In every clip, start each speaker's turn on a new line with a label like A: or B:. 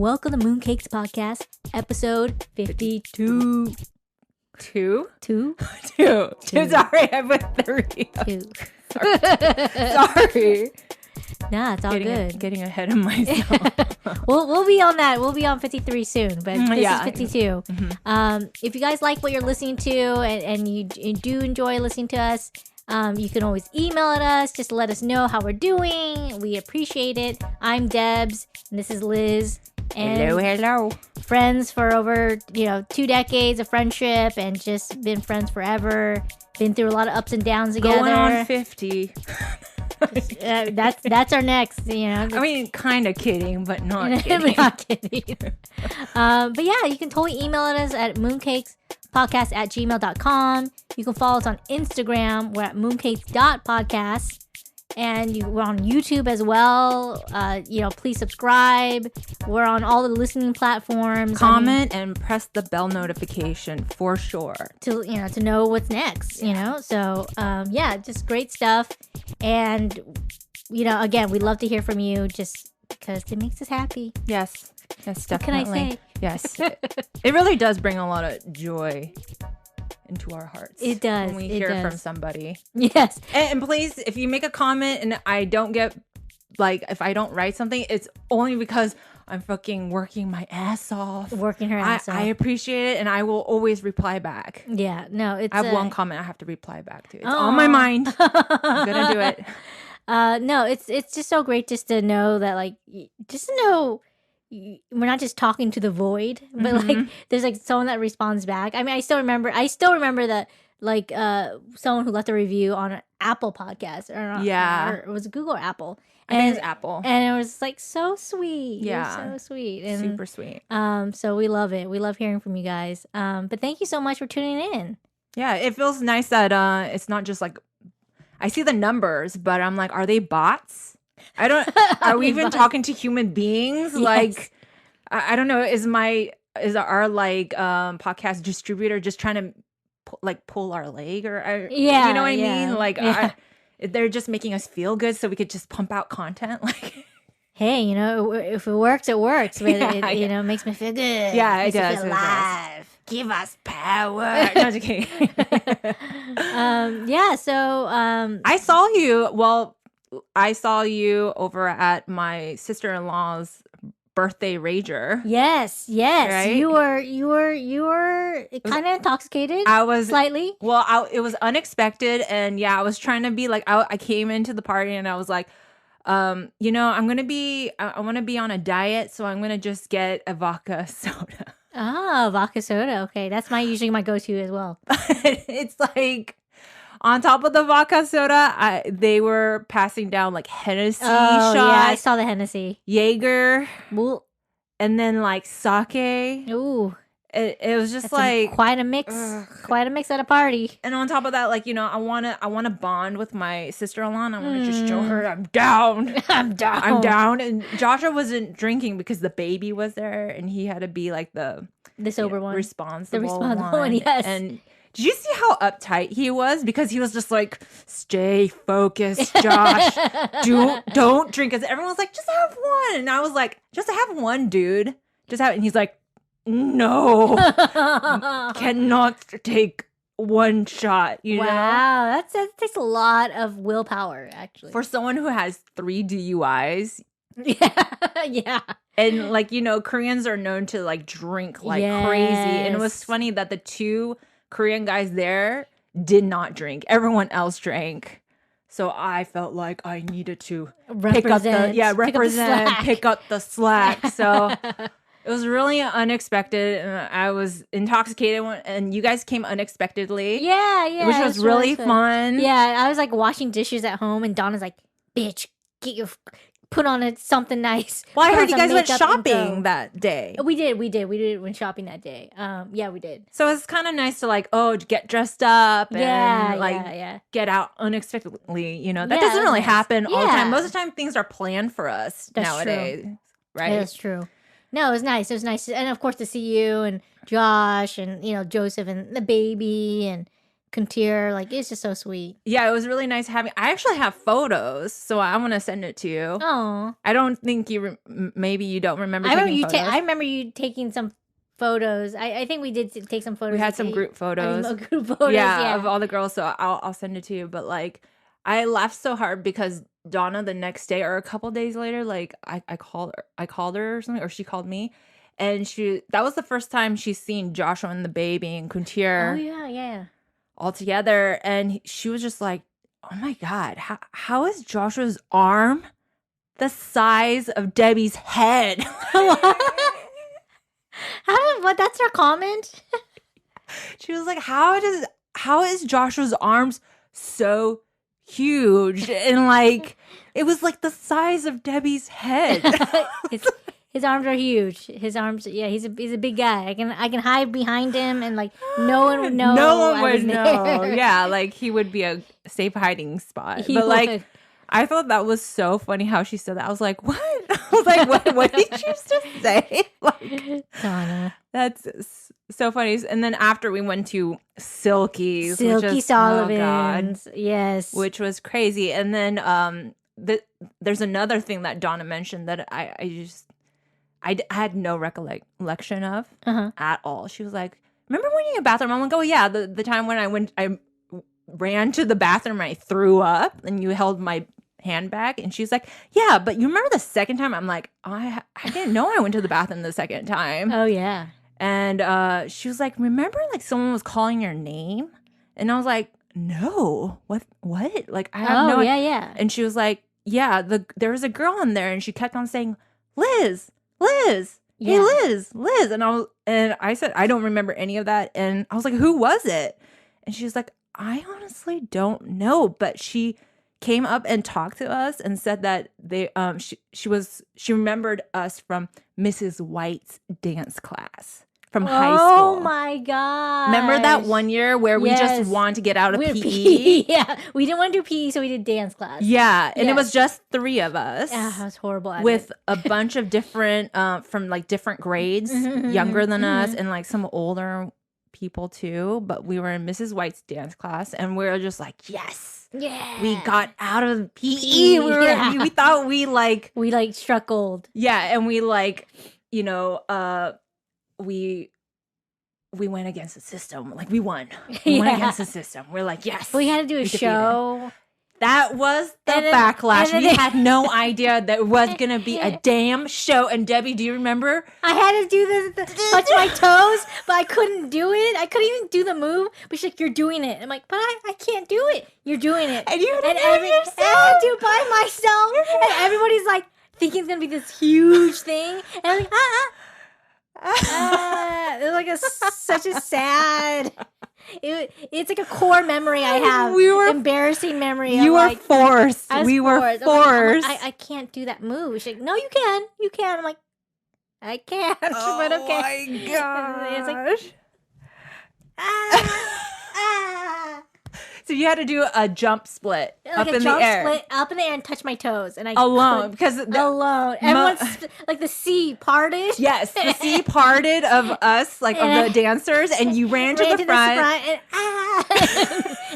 A: Welcome to Mooncakes Podcast, episode 52.
B: Two?
A: Two?
B: Sorry, I put 3.
A: Two.
B: Sorry.
A: Nah, it's all good.
B: Getting ahead of myself.
A: We'll be on that. We'll be on 53 soon, but this is 52.
B: Mm-hmm.
A: If you guys like what you're listening to and you do enjoy listening to us, you can always email at us. Just let us know how we're doing. We appreciate it. I'm Debbs, and this is Liz. And
B: Hello.
A: Friends for over 2 decades of friendship, and just been friends forever. Been through a lot of ups and downs together.
B: Going on 50.
A: That's our next.
B: I mean, kind of kidding, but not kidding.
A: Not kidding. But yeah, you can totally email us at mooncakes.podcast@gmail.com. You can follow us on Instagram. We're at mooncakes.podcast. And we're on YouTube as well. Please subscribe. We're on all the listening platforms.
B: Comment and press the bell notification for sure.
A: To know what's next, So, just great stuff. And, again, we'd love to hear from you just because it makes us happy.
B: Yes, definitely.
A: What can I say?
B: Yes. It really does bring a lot of joy into our hearts.
A: It does.
B: When we hear from somebody.
A: Yes.
B: And please, if you make a comment and I don't get, if I don't write something, it's only because I'm fucking working my ass off.
A: Working her ass off.
B: I appreciate it, and I will always reply back.
A: Yeah. No, it's...
B: I have one comment I have to reply back to. It's on my mind. I'm going to do it.
A: No, it's just so great just to know that, just to know... we're not just talking to the void, but there's someone that responds back. I mean, I still remember that someone who left a review on an Apple podcast or was it Google or Apple?
B: I think it's Apple.
A: And it was so sweet.
B: Yeah.
A: So sweet. And,
B: super sweet.
A: So we love it. We love hearing from you guys. But thank you so much for tuning in.
B: Yeah. It feels nice that it's not just I see the numbers, but I'm like, are they bots? Are we even talking to human beings?
A: Yes.
B: I don't know. Is our podcast distributor just trying to pull our leg or you know what I mean? They're just making us feel good so we could just pump out content.
A: Hey, if it works, it works. But it makes me feel good.
B: Yeah, it does.
A: Me feel alive.
B: Give us power. No, just kidding.
A: So
B: I saw you over at my sister-in-law's birthday rager.
A: Yes.
B: Right?
A: You were kind of intoxicated.
B: I was
A: slightly.
B: Well, it was unexpected, and I was trying to be I came into the party and I was like, I want to be on a diet, so I'm gonna just get a vodka soda.
A: Oh, vodka soda. Okay, that's usually my go-to as well.
B: It's on top of the vodka soda, they were passing down Hennessy shots.
A: Yeah, I saw the Hennessy.
B: Jaeger.
A: Ooh.
B: And then sake.
A: Ooh.
B: It was just
A: quite a mix. Quite a mix at a party.
B: And on top of that, I wanna bond with my sister-in-law, and I wanna just show her I'm down.
A: I'm down.
B: And Joshua wasn't drinking because the baby was there, and he had to be the
A: sober one.
B: Responsible
A: one, yes.
B: And did you see how uptight he was? Because he was just stay focused, Josh. Don't drink. Because everyone's just have one. And I was like, just have one, dude. Just have it. And he's like, no. Cannot take one shot,
A: Wow, that takes a lot of willpower, actually.
B: For someone who has 3 DUIs.
A: Yeah.
B: And, Koreans are known to, drink crazy. And it was funny that the 2 Korean guys there did not drink. Everyone else drank. So I felt like I needed to pick up the slack. So it was really unexpected. And I was intoxicated and you guys came unexpectedly.
A: Yeah.
B: Which was really fun.
A: Yeah, I was washing dishes at home and Donna's like, bitch, put on something nice.
B: Well, I heard you guys went shopping that day.
A: We did went shopping that day. Yeah, we did.
B: So it's kind of nice to get dressed up and get out unexpectedly. That doesn't really happen all the time. Most of the time things are planned for us nowadays.
A: True.
B: Right?
A: Yeah, that's true. No, it was nice. It was nice. And of course to see you and Josh and, Joseph and the baby and Kuntir. Like, it's just so sweet.
B: Yeah, it was really nice having. I actually have photos, so I'm gonna send it to you.
A: Oh,
B: I don't think you. Maybe you don't remember.
A: I remember
B: taking
A: you.
B: photos.
A: I remember you taking some photos. I think we did take some photos.
B: We had some group photos.
A: Group photos. Yeah,
B: of all the girls. So I'll send it to you. But like, I laughed so hard because Donna the next day or a couple days later, like I called her or something, or she called me, and that was the first time she's seen Joshua and the baby and Kuntir.
A: Oh yeah.
B: All together, and she was just like, "Oh my god, how is Joshua's arm the size of Debbie's head?"
A: What? That's her comment.
B: She was like, how is Joshua's arms so huge? And like, it was like the size of Debbie's head.
A: His arms are huge. His arms, yeah, he's a big guy. I can hide behind him and like no one would know.
B: No one would know. Yeah, like he would be a safe hiding spot. But like, I thought that was so funny how she said that. I was like, what? I was like, what did you just say? Like,
A: Donna.
B: That's so funny. And then after we went to Silky
A: Sullivan's, yes,
B: which was crazy. And then there's another thing that Donna mentioned that I had no recollection of at all. She was like, remember when you in the bathroom? I'm like, oh yeah, the time when I ran to the bathroom and I threw up and you held my hand back. And she's like, yeah, but you remember the second time? I'm like, I didn't know I went to the bathroom the second time.
A: Oh yeah.
B: And she was like, remember like someone was calling your name? And I was like, no, what? Like I have no idea.
A: Yeah.
B: And she was like, yeah, there was a girl in there and she kept on saying, Liz. Hey, Liz. And I said, I don't remember any of that. And I was like, who was it? And she's like, I honestly don't know. But she came up and talked to us and said that she remembered us from Mrs. White's dance class from high school.
A: Oh my god!
B: Remember that one year where we just wanted to get out of PE?
A: Yeah, we didn't want to do PE, so we did dance class.
B: Yeah, and it was just 3 of us.
A: Yeah, that was horrible.
B: With a bunch of different, from like different grades, younger than us, and like some older people too. But we were in Mrs. White's dance class, and we were just like, yes.
A: Yeah,
B: we got out of PE. We thought we
A: struck gold.
B: Yeah, and we we went against the system. Like we won. We went against the system. We're like, yes.
A: We had to do a show.
B: That was the backlash. We had no idea that it was gonna be a damn show. And Debbie, do you remember?
A: I had to do the touch my toes, but I couldn't do it. I couldn't even do the move. But she's like, "You're doing it." I'm like, "But I can't do it." You're doing it,
B: and you had to do it yourself.
A: I had to do it by myself, and everybody's like thinking it's gonna be this huge thing, and I'm like, it's like such a sad. It's like a core memory I have. Embarrassing memory.
B: You were forced. We were forced.
A: I can't do that move. She's like, no, you can. You can. I'm like, I can't.
B: Oh
A: but okay.
B: My gosh.
A: It's like,
B: So you had to do a jump split
A: like
B: up in the air.
A: Up in the air and touch my toes. And I
B: alone. Because
A: alone. Everyone's like the sea parted.
B: Yes, the sea parted of us, like of the dancers, and you ran to the front.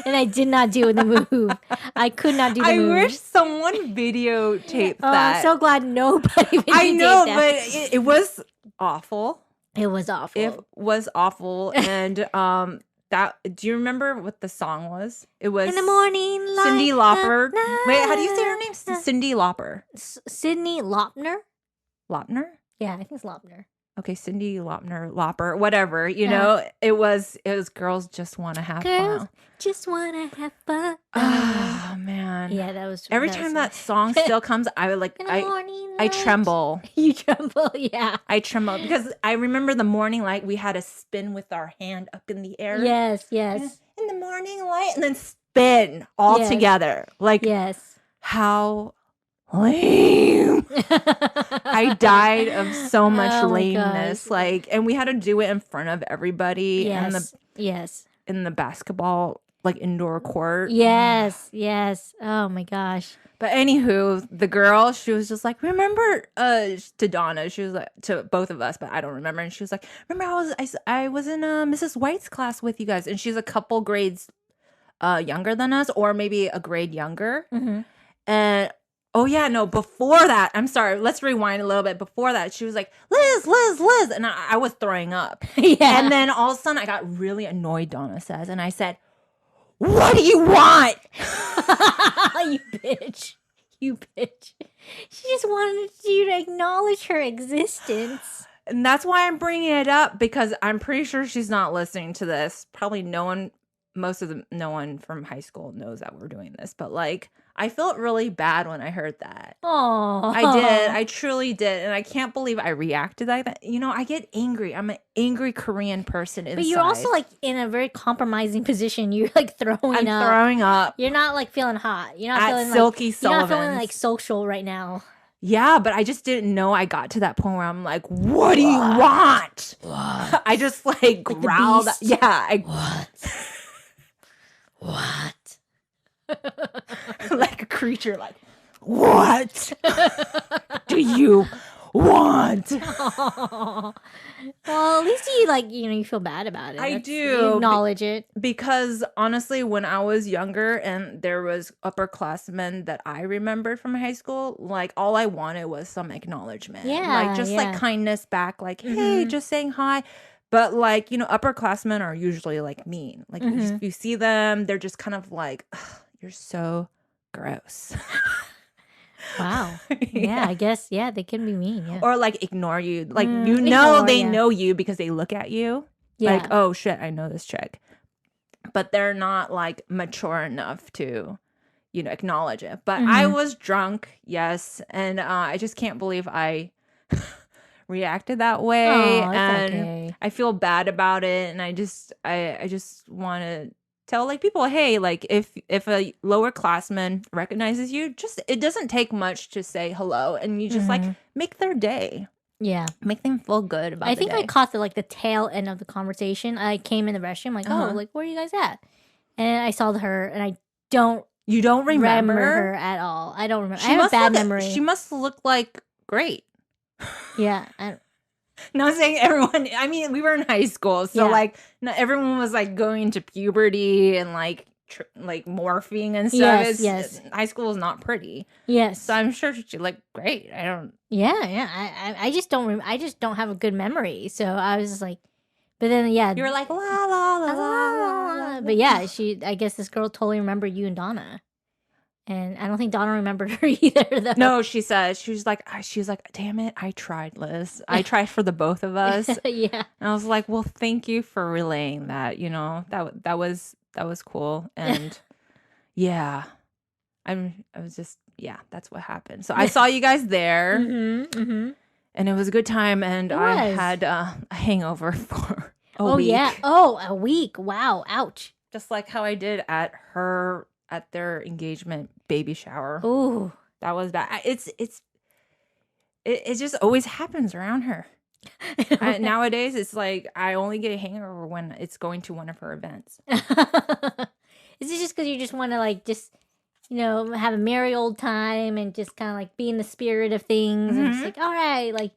A: And I did not do the move. I could not do the move.
B: I wish someone videotaped that.
A: I'm so glad nobody videotaped
B: I know,
A: that.
B: but it was awful.
A: It was awful.
B: It was awful. And do you remember what the song was? It was
A: In the Morning Light.
B: Cyndi Lauper. Wait, how do you say her name? Cyndi Lauper.
A: Sydney Laupner?
B: Laupner?
A: Yeah, I think it's Laupner.
B: Okay, Cyndi Lauper, whatever. You know, it was Girls Just Want to Have Fun.
A: Just want to have fun.
B: Oh man.
A: Yeah, that was
B: every time that song still comes, I would I tremble.
A: You tremble, yeah.
B: I tremble because I remember the morning light. We had to spin with our hand up in the air.
A: Yes.
B: In the morning light, and then spin all together. Like how lame. I died of so much lameness. Like, and we had to do it in front of everybody.
A: Yes.
B: In the basketball indoor court.
A: Yes. Oh my gosh.
B: But anywho, the girl, she was just like, remember, to Donna, she was like, to both of us, but I don't remember. And she was like, remember I was in Mrs. White's class with you guys. And she's a couple grades younger than us, or maybe a grade younger.
A: Mm-hmm.
B: And oh yeah, no, before that, I'm sorry, let's rewind a little bit. Before that, she was like, Liz, Liz, Liz. And I was throwing up.
A: Yeah.
B: And then all of a sudden I got really annoyed, Donna says. And I said, what do you want?
A: You bitch. You bitch. She just wanted you to acknowledge her existence.
B: And that's why I'm bringing it up, because I'm pretty sure she's not listening to this. Probably no one from high school knows that we're doing this. But like, I felt really bad when I heard that.
A: Oh,
B: I did. I truly did. And I can't believe I reacted like that. You know, I get angry. I'm an angry Korean person inside.
A: But you're also like in a very compromising position. You're like throwing up.
B: Throwing up.
A: You're not like feeling hot. You're not
B: At
A: feeling
B: Silky
A: like you're not feeling
B: Sullivan's.
A: like social right now.
B: Yeah, but I just didn't know I got to that point where I'm like, what do you want?
A: What?
B: I just like growled.
A: beast?
B: Yeah.
A: What?
B: Like a creature, like, what do you want?
A: Well, at least you feel bad about it.
B: I do.
A: You acknowledge it.
B: Because honestly, when I was younger and there was upperclassmen that I remembered from high school, like all I wanted was some acknowledgement.
A: Yeah,
B: Like just like kindness back, like, hey,
A: Mhm.
B: just saying hi. But like, upperclassmen are usually like mean. Like if you see them, they're just kind of like, "Ugh, you're so gross."
A: Wow. Yeah, I guess. Yeah, they can be mean. Yeah.
B: Or like ignore you. Like
A: ignore,
B: they
A: yeah.
B: know you because they look at you.
A: Yeah.
B: Like, oh shit, I know this chick. But they're not like mature enough to, acknowledge it. But I was drunk, yes. And I just can't believe I reacted that way.
A: Oh, it's
B: and
A: okay.
B: I feel bad about it. And I just want to tell like people, hey, like if a lower classman recognizes you, it doesn't take much to say hello, and you just like make their day.
A: Yeah.
B: Make them feel good about
A: I
B: the
A: think
B: day.
A: I caught the tail end of the conversation. I came in the restroom like,
B: Uh-huh.
A: oh, like where are you guys at? And I saw her, and I don't
B: You don't remember
A: her at all. I don't remember. I have a bad memory.
B: She must look like great.
A: Yeah.
B: Not saying everyone. I mean, we were in high school, so
A: Yeah.
B: like not everyone was like going to puberty and like morphing and stuff.
A: Yes, yes.
B: High school is not pretty,
A: Yes.
B: so I'm sure she looked great. I don't.
A: Yeah. I just don't. I just don't have a good memory. So I was just like, but then yeah,
B: You were like la la la la la. la.
A: But yeah, I guess this girl totally remembered you and Donna, and I don't think Donna remembered her either. Though.
B: No, she says she was like, damn it, I tried, Liz. I tried for the both of us.
A: Yeah.
B: And I was like, well, thank you for relaying that. That was cool. And yeah, I was just, yeah, that's what happened. So I saw you guys there, and it was a good time. And I had a hangover for a week.
A: Yeah. Oh, a week. Wow. Ouch.
B: Just like how I did at their engagement baby shower.
A: Ooh.
B: That was bad. It just always happens around her. Nowadays, it's like I only get a hangover when it's going to one of her events.
A: Is it just because you just want to have a merry old time and just kind of like be in the spirit of things and just like, all right, like,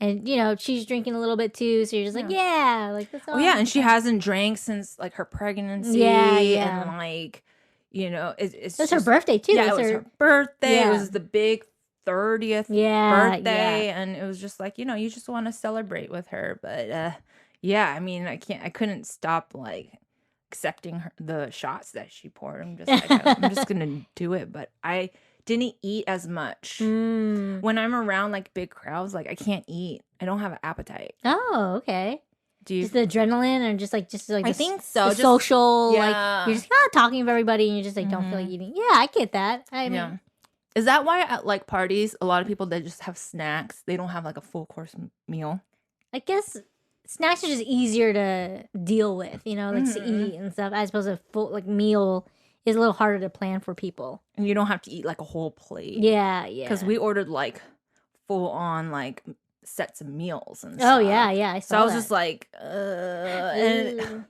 A: and she's drinking a little bit too, so you're just like, yeah, like that's all.
B: Oh yeah, and she hasn't drank since like her pregnancy.
A: Yeah.
B: And like, it's
A: It was her birthday too.
B: Yeah, it was her birthday.
A: Yeah.
B: It was the big 30th birthday, and it was just like, you just want to celebrate with her. But yeah, I mean, I couldn't stop like accepting the shots that she poured. I'm just like, I'm just gonna do it. But I didn't eat as much. When I'm around like big crowds, like I can't eat. I don't have an appetite.
A: Oh, okay.
B: Do you?
A: Just the adrenaline, or just like
B: I think so.
A: The social,
B: yeah.
A: like you're just kind of talking to everybody, and you just like don't feel like eating. Yeah, I get that. I mean,
B: Yeah. Is that why at like parties, a lot of people, they just have snacks? They don't have like a full course meal.
A: I guess snacks are just easier to deal with, like to eat and stuff. As opposed to a full like meal is a little harder to plan for people.
B: And you don't have to eat like a whole plate.
A: Yeah.
B: Because we ordered like full on like sets of meals and stuff.
A: Oh yeah.
B: So I was just like, and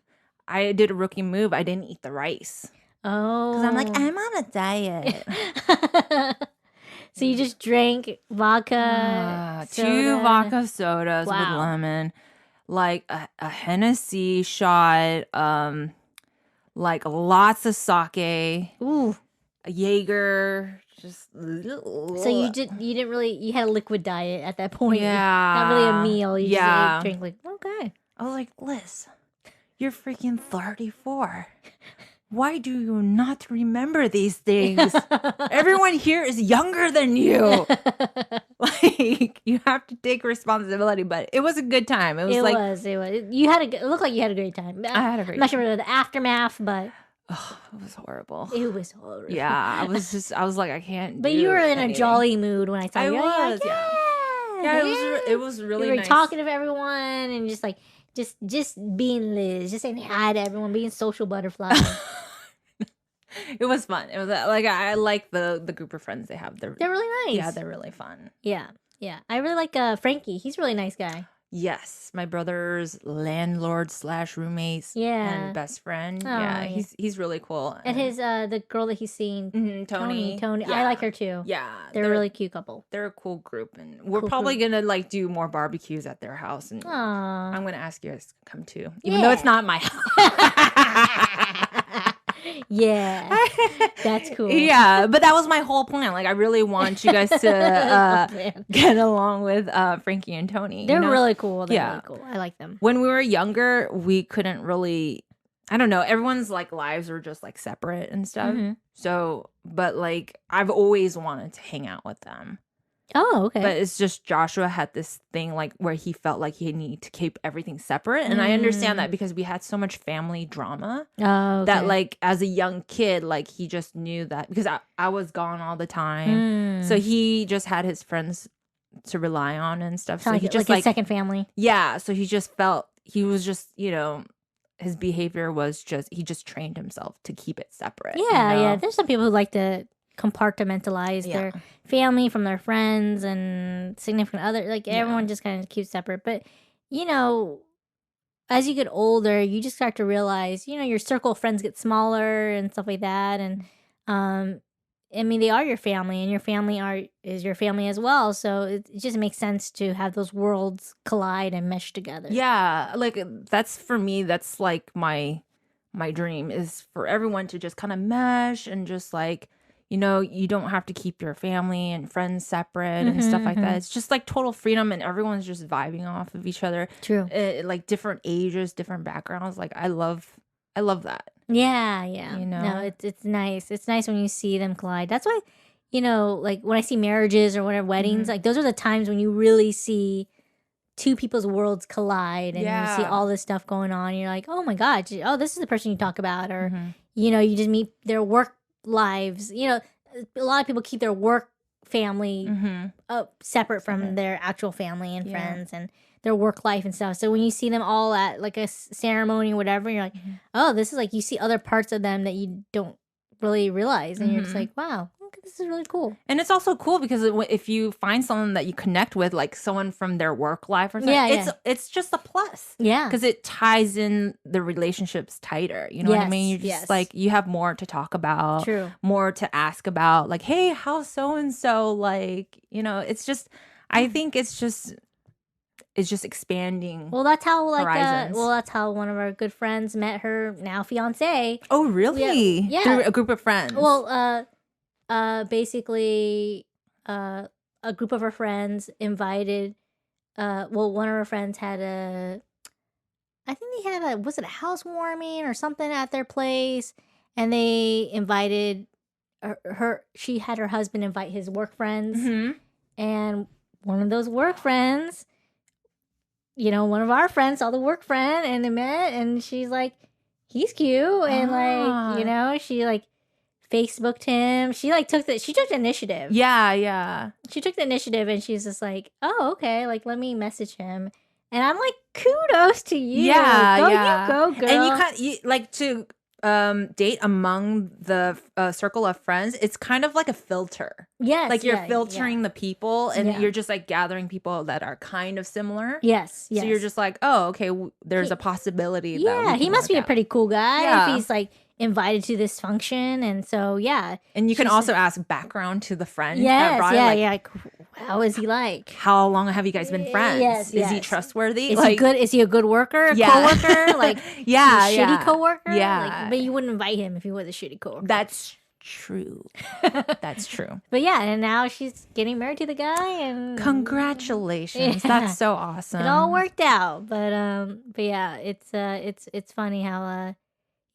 B: I did a rookie move. I didn't eat the rice.
A: Oh.
B: Because I'm like, I'm on a diet.
A: So you just drank vodka,
B: 2 vodka sodas with lemon, like a Hennessy shot, like lots of sake,
A: Ooh.
B: a Jaeger, just.
A: So you didn't really, you had a liquid diet at that point.
B: Yeah.
A: Not really a meal. You just ate, drink like, okay.
B: I was like, Liz, you're freaking 34. Why do you not remember these things? Everyone here is younger than you. Like, you have to take responsibility. But it was a good time. It was.
A: You had it looked like you had a great time.
B: I had a great time.
A: I'm not sure about the aftermath, but
B: it was horrible.
A: It was horrible.
B: Yeah, I was like, I can't.
A: But you were in a jolly mood when I saw you.
B: I was.
A: Like,
B: yeah, it was really.
A: You were
B: nice.
A: talking to everyone and just like just being Liz, just saying hi to everyone, being social butterfly.
B: It was fun. It was like I like the group of friends they have. They're
A: really nice.
B: Yeah, they're really fun.
A: Yeah. I really like Frankie. He's a really nice guy.
B: Yes, my brother's landlord/roommates.
A: Yeah.
B: And best friend.
A: Oh,
B: yeah, he's really cool.
A: And his the girl that he's seen,
B: Tony.
A: Yeah. I like her too.
B: Yeah,
A: they're a really cute couple.
B: They're a cool group, and we're probably gonna like do more barbecues at their house. And
A: Aww.
B: I'm gonna ask you guys to come too, even though it's not my house.
A: Yeah, that's cool.
B: Yeah, but that was my whole plan. Like, I really want you guys to get along with Frankie and Tony.
A: They're really cool. They're really cool. I like them.
B: When we were younger, we couldn't really, I don't know, everyone's like lives were just like separate and stuff.
A: Mm-hmm.
B: So, but like, I've always wanted to hang out with them.
A: Oh, okay.
B: But it's just Joshua had this thing like where he felt like he needed to keep everything separate. And I understand that because we had so much family drama that like as a young kid, like he just knew that because I was gone all the time. So he just had his friends to rely on and stuff. So he just
A: like his second family.
B: Yeah. So he just felt he was just, his behavior was just, he just trained himself to keep it separate.
A: Yeah. Yeah. There's some people who like to compartmentalize their family from their friends and significant other, like everyone just kind of keeps separate. But as you get older, you just start to realize your circle of friends get smaller and stuff like that. And I mean, they are your family, and your family is your family as well. So it just makes sense to have those worlds collide and mesh together.
B: Yeah, like that's for me. That's like my dream is for everyone to just kind of mesh and just like. You don't have to keep your family and friends separate and stuff like that. It's just like total freedom and everyone's just vibing off of each other.
A: True.
B: Like different ages, different backgrounds. Like I love that.
A: Yeah. No, it's nice. It's nice when you see them collide. That's why, like when I see marriages or whatever weddings, like those are the times when you really see two people's worlds collide and you see all this stuff going on. And you're like, oh my God, this is the person you talk about. Or, you just meet their work lives. A lot of people keep their work family separate from their actual family and friends and their work life and stuff. So when you see them all at like a ceremony or whatever, you're like, oh, this is like, you see other parts of them that you don't really realize. And you're just like, wow, this is really cool.
B: And it's also cool because if you find someone that you connect with, like someone from their work life or something, it's just a plus.
A: Yeah.
B: Because it ties in the relationships tighter. You know what I mean? You're just like, you have more to talk about.
A: True.
B: More to ask about. Like, hey, how's so-and-so? Like, it's just, I think it's just expanding.
A: Well, that's how
B: horizons.
A: That's how one of our good friends met her now fiance.
B: Oh, really?
A: Yeah.
B: Through a group of friends.
A: Well, basically, a group of her friends invited. One of her friends had was it a housewarming or something at their place, and they invited her. She had her husband invite his work friends, and one of those work friends. One of our friends saw the work friend and they met, and she's like, he's cute. And like, she like Facebooked him. She like took the initiative.
B: Yeah.
A: She took the initiative and she's just like, oh, okay. Like, let me message him. And I'm like, kudos to you.
B: Yeah.
A: You go, girl.
B: And you like to date among the circle of friends. It's kind of like a filter.
A: Yes.
B: Like you're filtering the people and you're just like gathering people that are kind of similar.
A: Yes.
B: So you're just like, oh, okay, there's a possibility.
A: Yeah, he must be a pretty cool guy.
B: Yeah.
A: If he's like invited to this function, and so
B: And you can also ask background to the friend.
A: Yes,
B: that brought
A: yeah,
B: it,
A: yeah. Like, how is he like?
B: How long have you guys been friends?
A: Yes,
B: Is he trustworthy?
A: Is he good? Is he a good worker? A coworker? Like,
B: yeah,
A: is he a shitty coworker?
B: Yeah,
A: like, but you wouldn't invite him if he was a shitty coworker.
B: That's true. That's true.
A: But yeah, and now she's getting married to the guy, and
B: congratulations. That's so awesome.
A: It all worked out. But yeah, it's funny how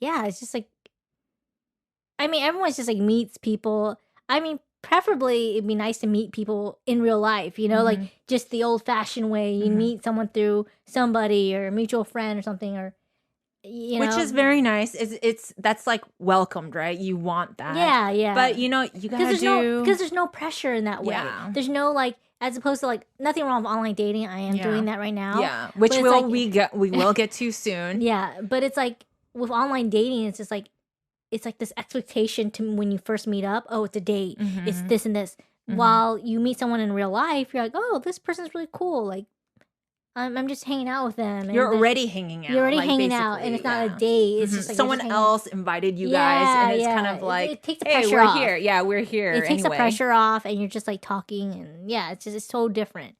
A: it's just like, I mean, everyone's just like meets people. I mean, preferably it'd be nice to meet people in real life, you know, like just the old fashioned way. You meet someone through somebody or a mutual friend or something, or
B: which is very nice. That's like welcomed, right? You want that.
A: Yeah, yeah.
B: But you gotta
A: because there's no pressure in that way. Yeah. There's no like, as opposed to like, nothing wrong with online dating. I am doing that right now.
B: Yeah, which we will get to soon.
A: Yeah, but it's like with online dating, it's just like, it's like this expectation to when you first meet up. Oh, it's a date. It's this and this. While you meet someone in real life, you're like, oh, this person's really cool. Like, I'm just hanging out with them.
B: You're already hanging out.
A: You're already hanging out, and it's not a date. It's just like
B: someone else invited you guys, and it's kind of like,
A: it takes the pressure off.
B: Here. Yeah, we're here.
A: It takes the pressure off, and you're just like talking, and it's so different.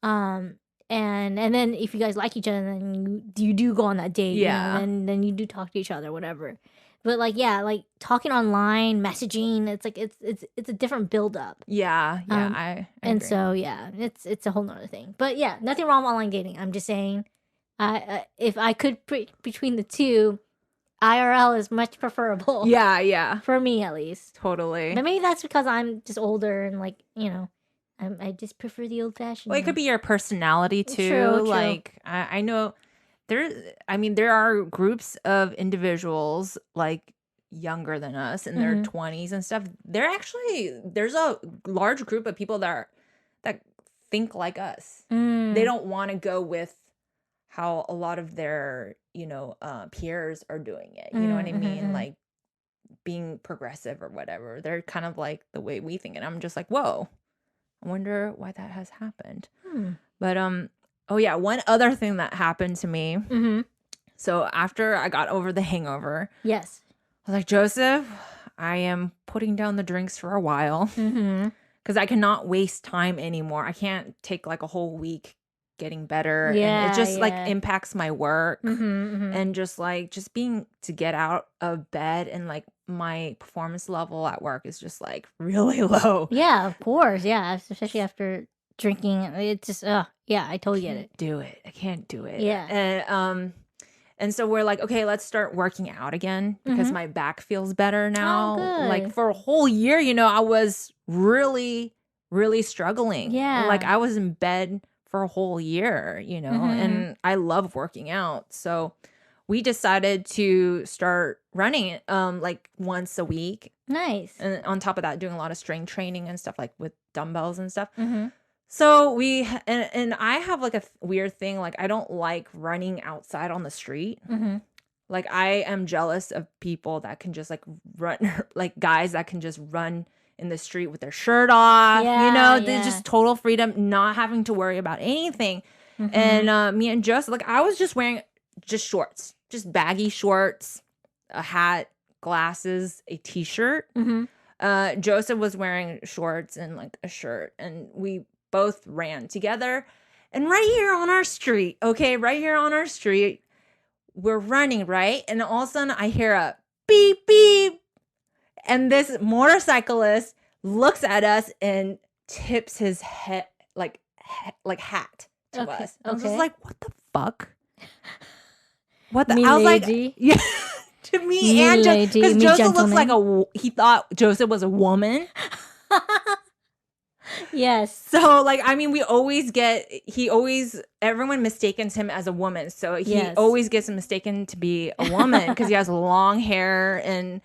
A: And then if you guys like each other, then you do go on that date.
B: Yeah,
A: and then you do talk to each other, whatever. But like, like talking online, messaging, it's like it's a different build up.
B: Yeah, I agree.
A: And so it's a whole nother thing. But yeah, nothing wrong with online dating. I'm just saying, if I could between the two, IRL is much preferable.
B: Yeah.
A: For me at least.
B: Totally.
A: But maybe that's because I'm just older and like, I just prefer the old fashioned.
B: Well, it could be your personality too.
A: True.
B: Like I know. There are groups of individuals like younger than us in their 20s and stuff. There's a large group of people that think like us. They don't want to go with how a lot of their, peers are doing it. You know what I mean? Like being progressive or whatever. They're kind of like the way we think. And I'm just like, whoa, I wonder why that has happened. But, oh, yeah. One other thing that happened to me. So after I got over the hangover.
A: Yes.
B: I was like, Joseph, I am putting down the drinks for a while. Because I cannot waste time anymore. I can't take like a whole week getting better.
A: Yeah,
B: and it just like impacts my work. And just being to get out of bed, and like my performance level at work is just like really low.
A: Yeah, of course. Yeah. Especially after drinking. It's just, I totally get it.
B: I can't do it.
A: Yeah.
B: And so we're like, okay, let's start working out again because my back feels better now.
A: Oh, good.
B: Like for a whole year, I was really, really struggling.
A: Yeah.
B: Like I was in bed for a whole year, and I love working out. So we decided to start running like once a week.
A: Nice.
B: And on top of that, doing a lot of strength training and stuff like with dumbbells and stuff. So and I have like a weird thing. Like I don't like running outside on the street. Like I am jealous of people that can just like run, like guys that can just run in the street with their shirt off. They're just total freedom, not having to worry about anything. And me and Joseph, like I was just wearing just shorts, just baggy shorts, a hat, glasses, a t-shirt. Joseph was wearing shorts and like a shirt, and we both ran together. And right here on our street, we're running, right? And all of a sudden I hear a beep, beep. And this motorcyclist looks at us and tips his head, like hat to us. I was just like, what the fuck? What the? I was like, yeah, to me and Joseph, because Joseph looks like he thought Joseph was a woman.
A: Yes.
B: So like, I mean, everyone mistakes him as a woman. So he always gets mistaken to be a woman because he has long hair. And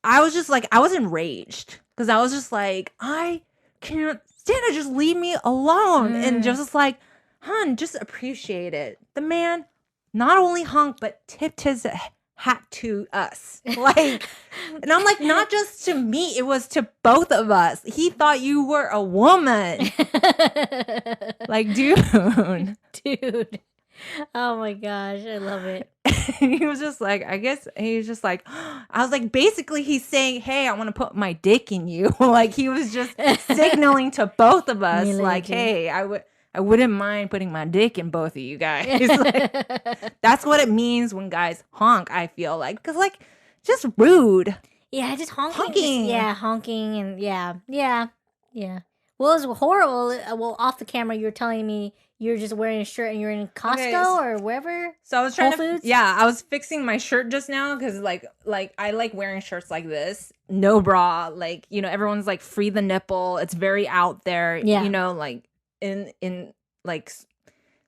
B: I was just like, I was enraged because I was just like, I can't stand it. Just leave me alone. And just like, hon, just appreciate it. The man not only honked, but tipped his hat to us. Like, and I'm like, not just to me, it was to both of us. He thought you were a woman. Like, dude.
A: Oh my gosh, I love it.
B: he was just like, I guess he was just like, I was like, basically he's saying, hey, I want to put my dick in you. Like he was just signaling to both of us like, hey, I wouldn't mind putting my dick in both of you guys. Like, that's what it means when guys honk, I feel like. Because, like, just rude.
A: Yeah, just honking. Honking and yeah. Well, it was horrible. Well, off the camera, you were telling me you're just wearing a shirt and you're in Costco or wherever.
B: So I was trying I was fixing my shirt just now because, like I like wearing shirts like this. No bra. Like, you know, everyone's like free the nipple. It's very out there. Yeah. You know, like. In like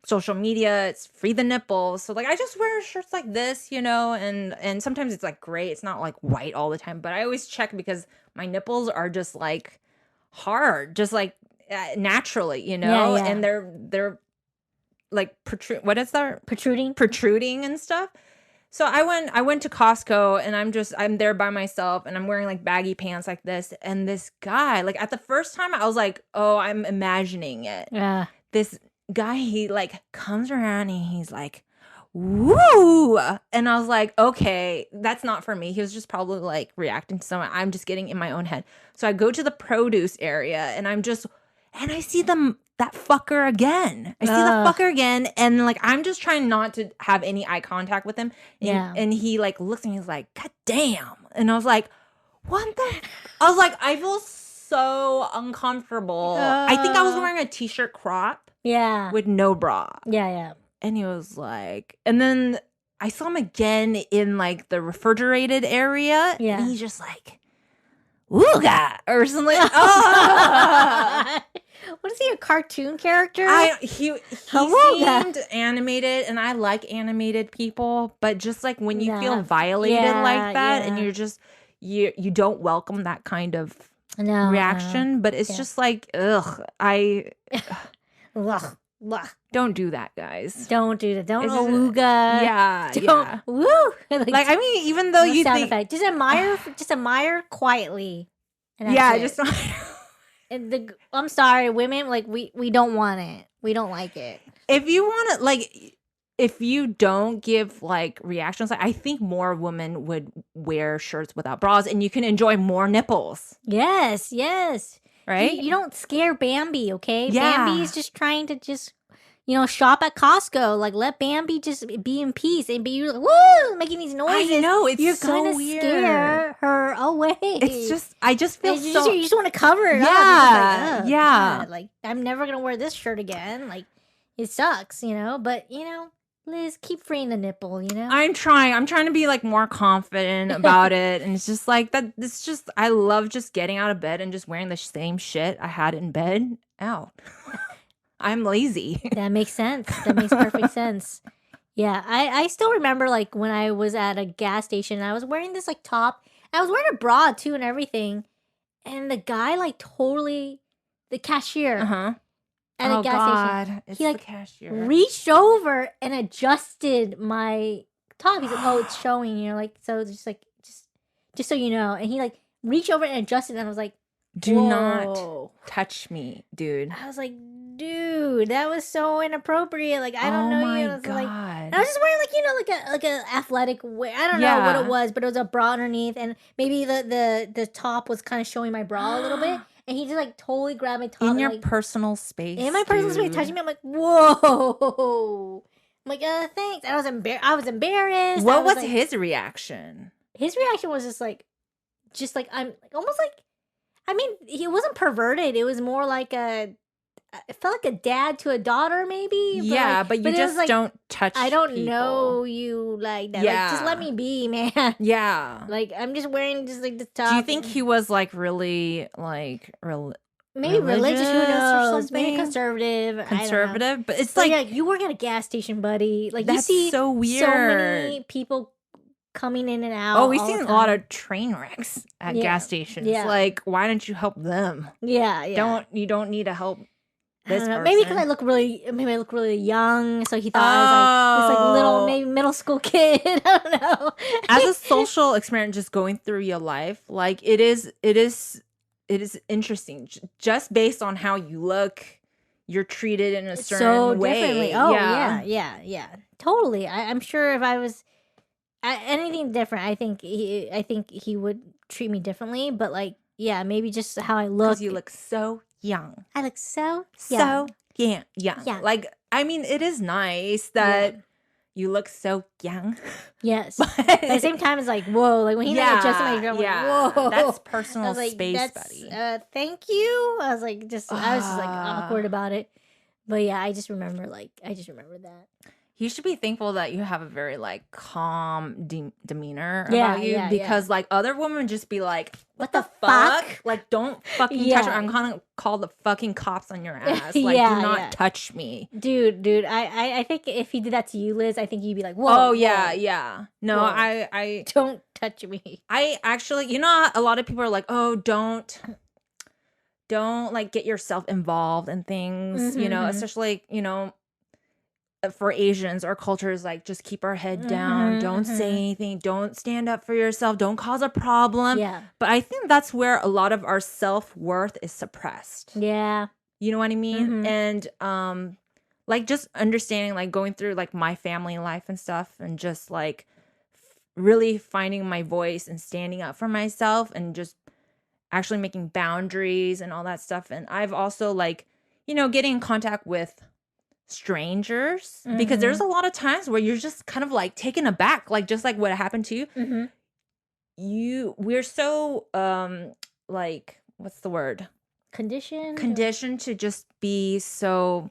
B: social media, it's free the nipple. So like I just wear shirts like this, you know, and sometimes it's like gray. It's not like white all the time, but I always check because my nipples are just like hard, just like naturally, you know, and they're like protruding and stuff. So I went to Costco and I'm there by myself and I'm wearing like baggy pants like this. And this guy, like at the first time I was like, oh, I'm imagining it. Yeah. This guy, he like comes around and he's like, woo. And I was like, okay, that's not for me. He was just probably like reacting to someone. I'm just getting in my own head. So I go to the produce area and I see that fucker again. I see the fucker again. And like, I'm just trying not to have any eye contact with him. And he like looks at me, he's like, God damn. And I was like, what the? I was like, I feel so uncomfortable. I think I was wearing a t-shirt crop. Yeah. With no bra. Yeah. And he was like, and then I saw him again in like the refrigerated area. Yeah. And he's just like, Wooga or something.
A: What is he, a cartoon character?
B: He seemed animated, and I like animated people, but just like when you feel violated like that, and you're just you don't welcome that kind of reaction, but it's just like ugh. Don't do that, guys.
A: Don't do that. Don't awooga.
B: Yeah.
A: Don't woo.
B: Like I mean, even though you think
A: effect. Just admire quietly.
B: Just
A: I'm sorry, women, like we don't want it. We don't like it.
B: If you want to, like, if you don't give like reactions, like, I think more women would wear shirts without bras, and you can enjoy more nipples.
A: Yes.
B: Right?
A: You don't scare Bambi, okay? Yeah. Bambi is just trying to shop at Costco. Like, let Bambi just be in peace and be like, woo, making these noises.
B: I know, it's
A: You're
B: so
A: gonna
B: weird.
A: Scare her away.
B: It's just, I just feel
A: you just want to cover it up.
B: Yeah.
A: God, like, I'm never going to wear this shirt again. Like, it sucks, but, Liz, keep freeing the nipple,
B: I'm trying to be like more confident about it. And it's just like that. It's just, I love just getting out of bed and just wearing the same shit I had in bed out. I'm lazy.
A: That makes sense. That makes perfect sense. Yeah. I still remember like when I was at a gas station, I was wearing this like top. I was wearing a bra too and everything. And the guy like the cashier. At a gas station.
B: It's
A: he like
B: the cashier.
A: Reached over and adjusted my top. He's like, "Oh, it's showing." Like, so just so you know. And he like reached over and adjusted, and I was like,
B: "Do not touch me, dude."
A: I was like, "Dude, that was so inappropriate." Like, I don't know you.
B: Oh my God.
A: And I was just wearing like a athletic wear. I don't know what it was, but it was a bra underneath, and maybe the top was kind of showing my bra a little bit. And he just like totally grabbed my top.
B: In your personal space.
A: In my personal space, touching me. I'm like, whoa. I'm like, thanks. And I was embarrassed.
B: What was his reaction?
A: His reaction was just like I'm like almost like, I mean, he wasn't perverted. It was more like it felt like a dad to a daughter, maybe.
B: But you just like, don't touch.
A: I don't
B: people.
A: know you like that. Yeah. Like, just let me be, man.
B: Yeah.
A: Like, I'm just wearing just like the top.
B: Do you think he was like really like
A: maybe religious? Who knows? Maybe conservative.
B: Conservative, but it's
A: like you work at a gas station, buddy. Like,
B: that's
A: you see
B: so weird.
A: So many people coming in and out.
B: Oh, we've seen a lot of train wrecks at gas stations. Yeah. Like, why don't you help them?
A: Yeah.
B: You don't need to help.
A: Maybe because I look really young, so he thought I was like this like little, maybe middle school kid. I don't know.
B: As a social experiment, just going through your life, like it is interesting. Just based on how you look, you're treated in a certain way.
A: Differently. Oh yeah. Totally. I'm sure if I was anything different, I think he would treat me differently. But like, yeah, maybe just how I look.
B: Because you look so young.
A: I look so young.
B: young.
A: Yeah.
B: Like, I mean, it is nice that you look so young.
A: Yes. But at the same time, it's like, whoa. Like when he adjusted my drum, like, whoa.
B: That's personal
A: like,
B: space, buddy.
A: Thank you. I was like, I was just like awkward about it. But yeah, I just remember that.
B: You should be thankful that you have a very like calm demeanor about you, because like other women just be like, what the fuck? Like, don't fucking touch me. I'm gonna call the fucking cops on your ass. Like, do not touch me.
A: Dude, I think if he did that to you, Liz, I think you'd be like, whoa.
B: Oh, yeah. No, whoa. I
A: don't touch me.
B: I actually, a lot of people are like, oh, don't like get yourself involved in things, especially, for Asians, our culture is like, just keep our head down. Don't say anything. Don't stand up for yourself. Don't cause a problem.
A: Yeah.
B: But I think that's where a lot of our self-worth is suppressed.
A: Yeah.
B: You know what I mean? And like just understanding, like going through like my family life and stuff, and just like really finding my voice and standing up for myself and just actually making boundaries and all that stuff. And I've also like, getting in contact with strangers, because there's a lot of times where you're just kind of like taken aback, like just like what happened to you. We're so like, what's the word, conditioned to just be so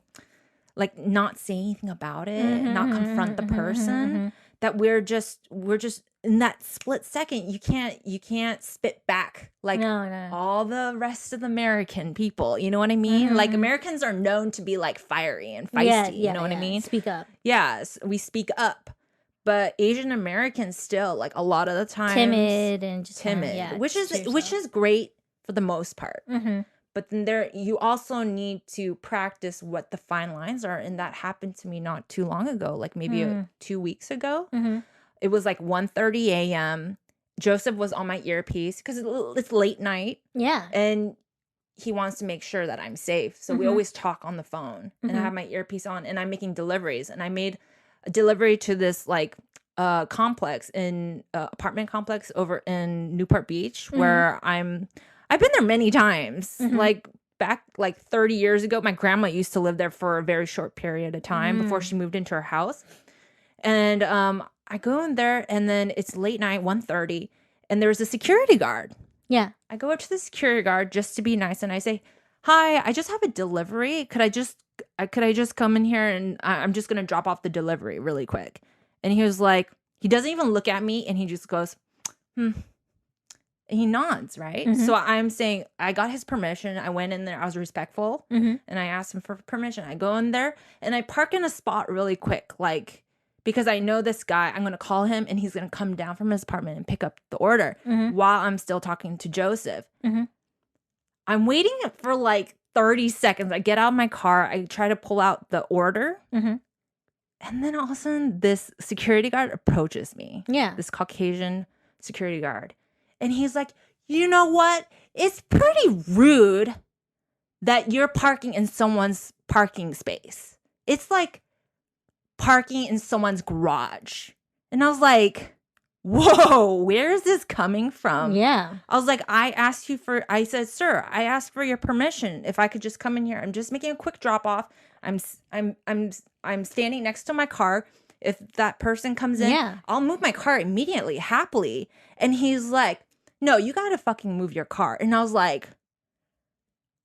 B: like not say anything about it, not confront the person, that we're just in that split second, you can't spit back like all the rest of the American people. You know what I mean? Like Americans are known to be like fiery and feisty. You know what I mean?
A: Speak up.
B: Yes, we speak up. But Asian Americans still, like a lot of the time,
A: timid and just
B: which is great for the most part. But then you also need to practice what the fine lines are, and that happened to me not too long ago, like maybe 2 weeks ago. It was like 1:30 a.m. Joseph was on my earpiece because it's late night.
A: Yeah.
B: And he wants to make sure that I'm safe. So we always talk on the phone, and I have my earpiece on, and I'm making deliveries. And I made a delivery to this like complex apartment complex over in Newport Beach, where I've been there many times. Like back like 30 years ago, my grandma used to live there for a very short period of time before she moved into her house. And I go in there, and then it's late night, 1:30, and there's a security guard.
A: Yeah.
B: I go up to the security guard just to be nice, and I say, "Hi, I just have a delivery. Could I just come in here, and I'm just gonna drop off the delivery really quick?" And he was like, he doesn't even look at me, and he just goes, And he nods, right? So I'm saying, I got his permission. I went in there. I was respectful, and I asked him for permission. I go in there, and I park in a spot really quick, like, because I know this guy. I'm going to call him, and he's going to come down from his apartment and pick up the order while I'm still talking to Joseph. I'm waiting for like 30 seconds. I get out of my car. I try to pull out the order. And then all of a sudden, this security guard approaches me.
A: Yeah.
B: This Caucasian security guard. And he's like, you know what? It's pretty rude that you're parking in someone's parking space. It's like parking in someone's garage. And I was like, whoa, where is this coming from?
A: Yeah.
B: I was like, I said, sir, I asked for your permission if I could just come in here. I'm just making a quick drop off. I'm standing next to my car. If that person comes in, I'll move my car immediately, happily. And he's like, no, you gotta fucking move your car. And I was like,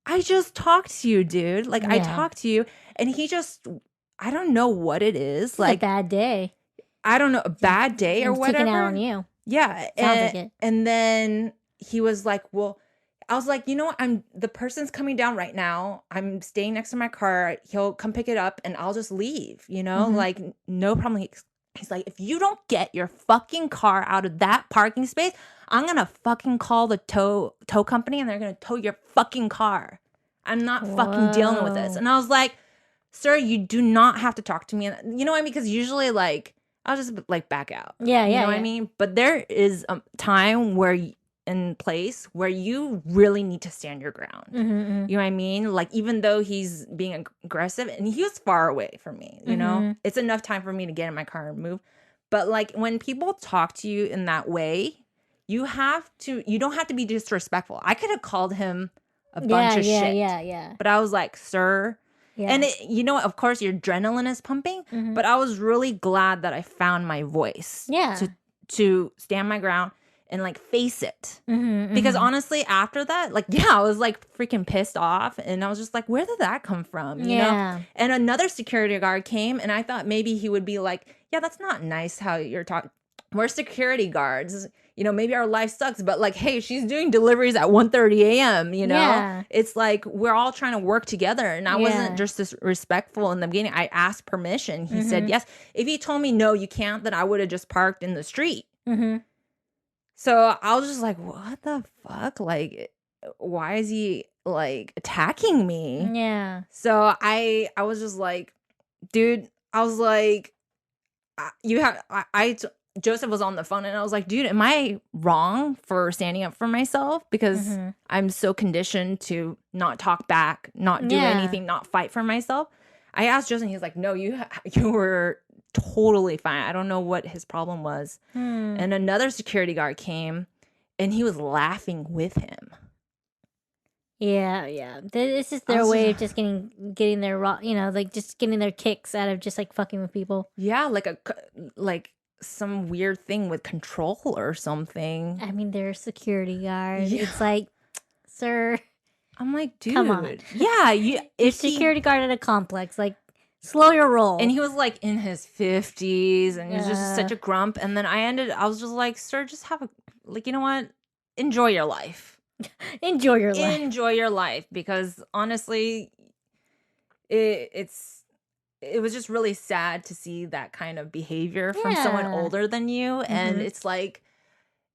B: I just talked to you, dude. Like, I talked to you. And he just, I don't know what it is. Like,
A: a bad day.
B: I don't know, a bad day or whatever.
A: Taking out on you.
B: Yeah.
A: Sounds like it.
B: And then he was like, well, I was like, you know what? The person's coming down right now. I'm staying next to my car. He'll come pick it up and I'll just leave, like no problem. He's like, if you don't get your fucking car out of that parking space, I'm going to fucking call the tow company and they're going to tow your fucking car. I'm not fucking dealing with this. And I was like, sir, you do not have to talk to me. And you know what I mean? Because usually like, I'll just like back out.
A: Yeah.
B: You know what I mean? But there is a time in place where you really need to stand your ground. You know what I mean? Like, even though he's being aggressive and he was far away from me, you know, it's enough time for me to get in my car and move. But like when people talk to you in that way, you don't have to be disrespectful. I could have called him a bunch of shit.
A: Yeah.
B: But I was like, sir.
A: Yeah.
B: And of course your adrenaline is pumping, but I was really glad that I found my voice.
A: Yeah.
B: To stand my ground and like face it. Because honestly, after that, like, I was like freaking pissed off. And I was just like, where did that come from? You know? And another security guard came and I thought maybe he would be like, yeah, that's not nice how you're talking. We're security guards. Maybe our life sucks, but like, hey, she's doing deliveries at 1:30 a.m.,
A: Yeah.
B: It's like we're all trying to work together. And I wasn't just disrespectful in the beginning. I asked permission. He said yes. If he told me, no, you can't, then I would have just parked in the street. So I was just like, what the fuck? Like, why is he like attacking me?
A: Yeah.
B: So I was just like, dude, I was like, Joseph was on the phone and I was like, dude, am I wrong for standing up for myself? Because I'm so conditioned to not talk back, not do anything, not fight for myself. I asked Joseph and he's like, no, you were totally fine. I don't know what his problem was. And another security guard came and he was laughing with him.
A: Yeah. This is their way of just getting their like just getting their kicks out of just like fucking with people.
B: Yeah, like some weird thing with control or something.
A: I mean, they're a security guard. Yeah. It's like, sir.
B: I'm like, dude.
A: Come on.
B: Yeah,
A: you're security guard at a complex. Like, slow your roll.
B: And he was like in his 50s and he was just such a grump. And then I was just like, sir, just have you know what? Enjoy your life.
A: Enjoy your life. Because honestly, it was just really sad to see that kind of behavior from someone older than you. And it's like,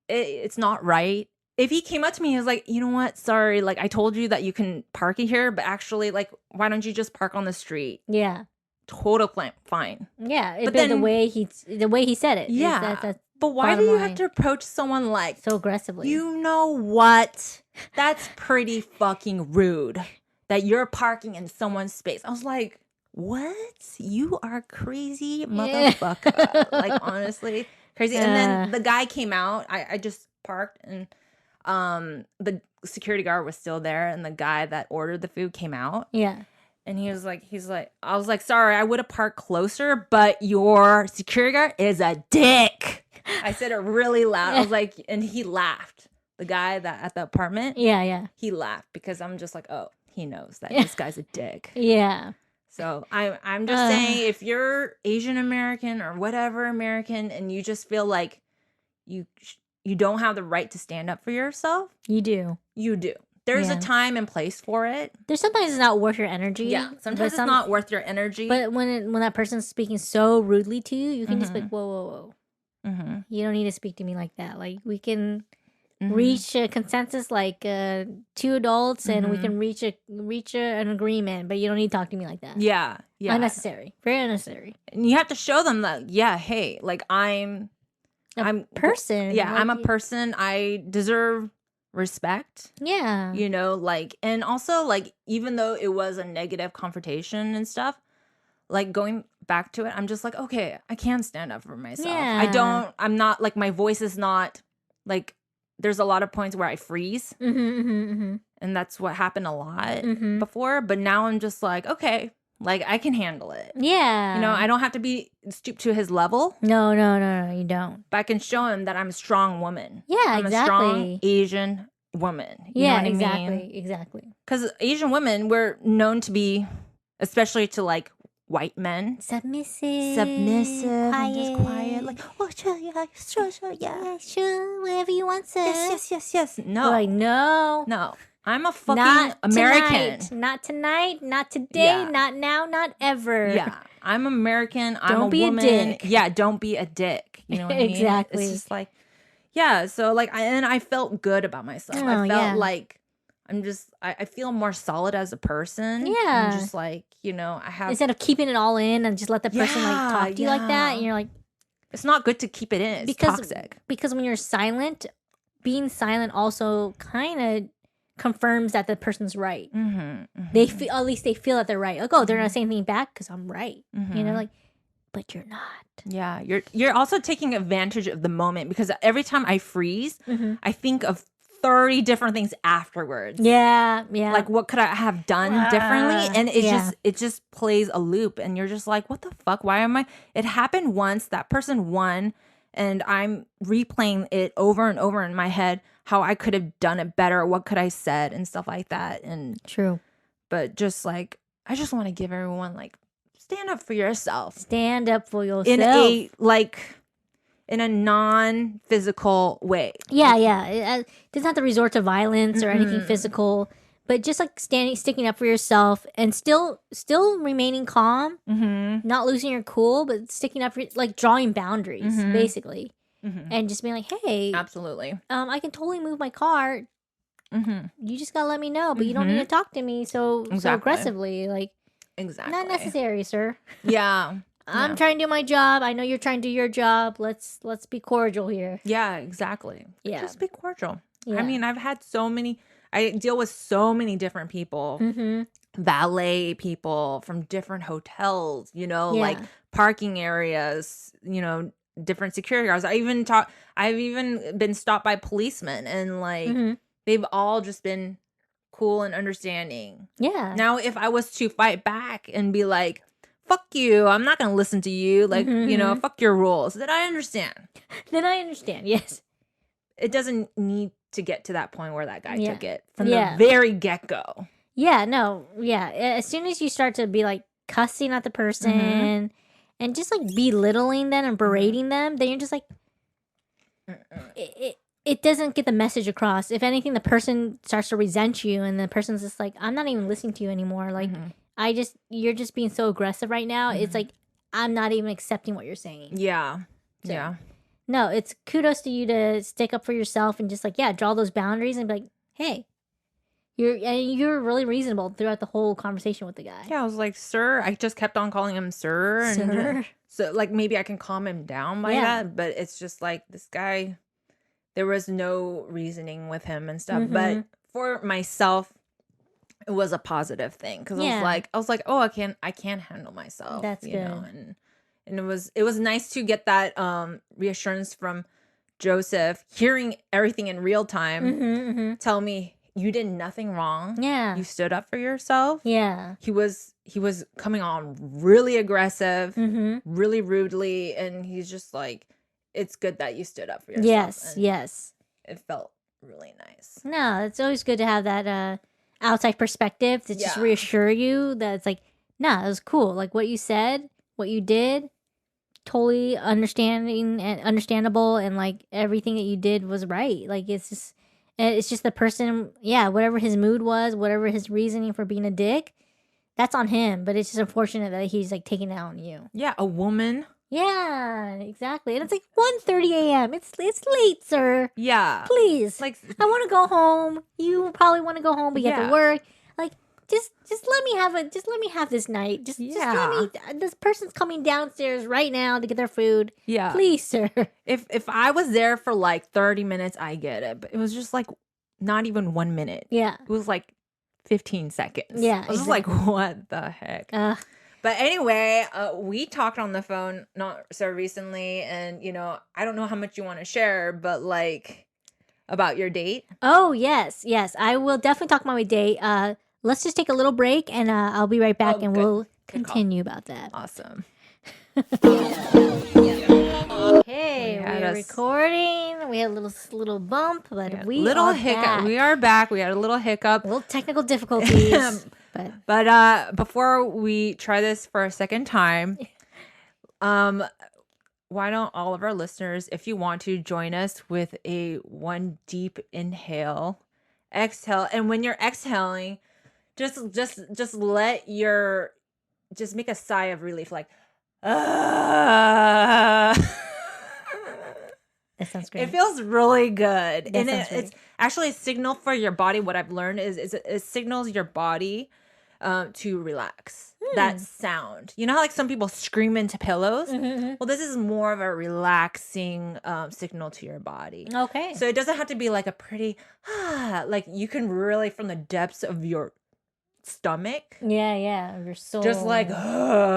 A: it's not right. If he came up to me, he was like, you know what? Sorry. Like, I told you that you can park here, but actually, like, why don't you just park on the street? Yeah.
B: Total fine.
A: Yeah. But then the way he said it.
B: Yeah.
A: That's
B: but why do you have to approach someone like
A: so aggressively?
B: You know what? That's pretty fucking rude that you're parking in someone's space. I was like, what? You are crazy motherfucker. Yeah. Like, honestly, crazy. And then the guy came out. I just parked and the security guard was still there and the guy that ordered the food came out.
A: Yeah.
B: And he's like, I was like, sorry, I would have parked closer, but your security guard is a dick. I said it really loud. I was like, and he laughed. The guy that at the apartment.
A: Yeah.
B: He laughed because I'm just like, oh, he knows that this guy's a dick.
A: Yeah.
B: So I'm just saying, if you're Asian American or whatever American, and you just feel like you don't have the right to stand up for yourself,
A: you do.
B: There's a time and place for it.
A: There's sometimes it's not worth your energy.
B: Yeah, sometimes it's not worth your energy.
A: But when that person's speaking so rudely to you, you can just be like, whoa. You don't need to speak to me like that. Like, we can reach a consensus, like two adults, and we can reach an agreement. But you don't need to talk to me like that.
B: Yeah.
A: Unnecessary, very unnecessary.
B: And you have to show them that, hey, like I'm
A: a person.
B: Yeah, like, I'm a person. I deserve respect.
A: Yeah.
B: Like, and also, like, even though it was a negative confrontation and stuff, like, going back to it, I'm just like, okay, I can stand up for myself.
A: Yeah.
B: I'm not, like, my voice is not, like, there's a lot of points where I freeze. And that's what happened a lot before. But now I'm just like, okay, like, I can handle it.
A: Yeah.
B: I don't have to stoop to his level.
A: No, you don't.
B: But I can show him that I'm a strong woman.
A: Yeah,
B: I'm a strong Asian woman. You know what I mean?
A: Exactly.
B: Because Asian women, we're known to be, especially to, like, white men,
A: submissive,
B: quiet. And just quiet, like, oh, sure, yeah,
A: sure, whatever you want, sir.
B: Yes. No,
A: like, no,
B: I'm a fucking American.
A: Not tonight, not today, not now, not ever.
B: Yeah, I'm American. I'm
A: don't be
B: woman.
A: a dick.
B: Yeah, don't be a dick. You know what I mean?
A: Exactly.
B: It's just like, yeah. So, like, I felt good about myself. I felt like I feel more solid as a person.
A: Yeah.
B: I'm just like, I have.
A: Instead of keeping it all in and just let the person like talk to you like that. And you're like.
B: It's not good to keep it in. It's toxic.
A: Because when you're silent, being silent also kind of confirms that the person's right. They feel, at least they feel that they're right. Like, oh, they're not saying anything back because I'm right. Like, but you're not.
B: Yeah, you're also taking advantage of the moment, because every time I freeze, I think of 30 different things afterwards.
A: Yeah.
B: Like, what could I have done differently? And it just plays a loop, and you're just like, what the fuck? Why am I? It happened once. That person won, and I'm replaying it over and over in my head, how I could have done it better, what could I said, and stuff like that. And
A: true.
B: But just like, I just want to give everyone, like, stand up for yourself.
A: Stand up for yourself.
B: In a non-physical way.
A: Yeah. It doesn't have to resort to violence or anything physical, but just like sticking up for yourself and still remaining calm, not losing your cool, but sticking up for, like, drawing boundaries, basically. And just being like, hey,
B: absolutely.
A: I can totally move my car. You just gotta let me know, but you don't need to talk to me so aggressively. Like,
B: exactly.
A: Not necessary, sir.
B: Yeah.
A: I'm trying to do my job. I know you're trying to do your job. Let's be cordial here.
B: Yeah, exactly.
A: Yeah.
B: Just be cordial.
A: Yeah.
B: I mean, I deal with so many different people. Valet people from different hotels, like parking areas, different security guards. I've even been stopped by policemen, and like they've all just been cool and understanding.
A: Yeah.
B: Now, if I was to fight back and be like, fuck you, I'm not gonna listen to you, like, fuck your rules, then I understand.
A: Yes.
B: It doesn't need to get to that point where that guy took it from the very get-go.
A: Yeah, no, yeah. As soon as you start to be like cussing at the person and just like belittling them and berating them, then you're just like, it doesn't get the message across. If anything, the person starts to resent you, and the person's just like, I'm not even listening to you anymore. Like, you're just being so aggressive right now. It's like, I'm not even accepting what you're saying.
B: Yeah.
A: So,
B: yeah.
A: No, it's kudos to you to stick up for yourself and just like, draw those boundaries and be like, hey, you're really reasonable throughout the whole conversation with the guy.
B: Yeah, I was like, sir. I just kept on calling him sir. And so like, maybe I can calm him down by that. But it's just like, this guy, there was no reasoning with him and stuff. But for myself, it was a positive thing, because I was like, oh, I can handle myself.
A: That's good.
B: And it was nice to get that reassurance from Joseph, hearing everything in real time. Tell me you did nothing wrong.
A: Yeah,
B: you stood up for yourself.
A: Yeah,
B: he was coming on really aggressive, really rudely, and he's just like, it's good that you stood up for yourself.
A: Yes.
B: It felt really nice.
A: No, it's always good to have that outside perspective to just reassure you that it's like, nah, it was cool. Like, what you said, what you did, totally understanding and understandable, and like everything that you did was right. Like, it's just the person, whatever his mood was, whatever his reasoning for being a dick, that's on him. But it's just unfortunate that he's like taking it out on you.
B: Yeah, a woman.
A: Yeah, exactly. And it's like 1:30 a.m. It's late, sir.
B: Yeah.
A: Please. Like, I want to go home. You probably want to go home, but you have to work. Like, just let me have this night. Just let me, this person's coming downstairs right now to get their food.
B: Yeah.
A: Please, sir.
B: If I was there for like 30 minutes, I get it. But it was just like not even 1 minute.
A: Yeah.
B: It was like 15 seconds.
A: Yeah.
B: I was just like, what the heck? But anyway, we talked on the phone not so recently, and I don't know how much you want to share, but like, about your date.
A: Oh, yes. I will definitely talk about my date. Let's just take a little break, and I'll be right back, and we'll continue about that.
B: Awesome.
A: Okay, we're recording. We had a little bump, but we
B: are
A: hiccup.
B: Back. We are back. We had a little hiccup.
A: Little technical difficulties.
B: But before we try this for a second time, why don't all of our listeners, if you want to, join us with a one deep inhale, exhale, and when you're exhaling, just let just make a sigh of relief, like
A: That sounds great.
B: It feels really good. And it's actually a signal for your body. What I've learned is it signals your body to relax. That sound. You know how like some people scream into pillows? Mm-hmm. Well, this is more of a relaxing signal to your body.
A: Okay.
B: So it doesn't have to be like a pretty, like you can really from the depths of your stomach.
A: Yeah. Your soul.
B: Just like,
A: gut.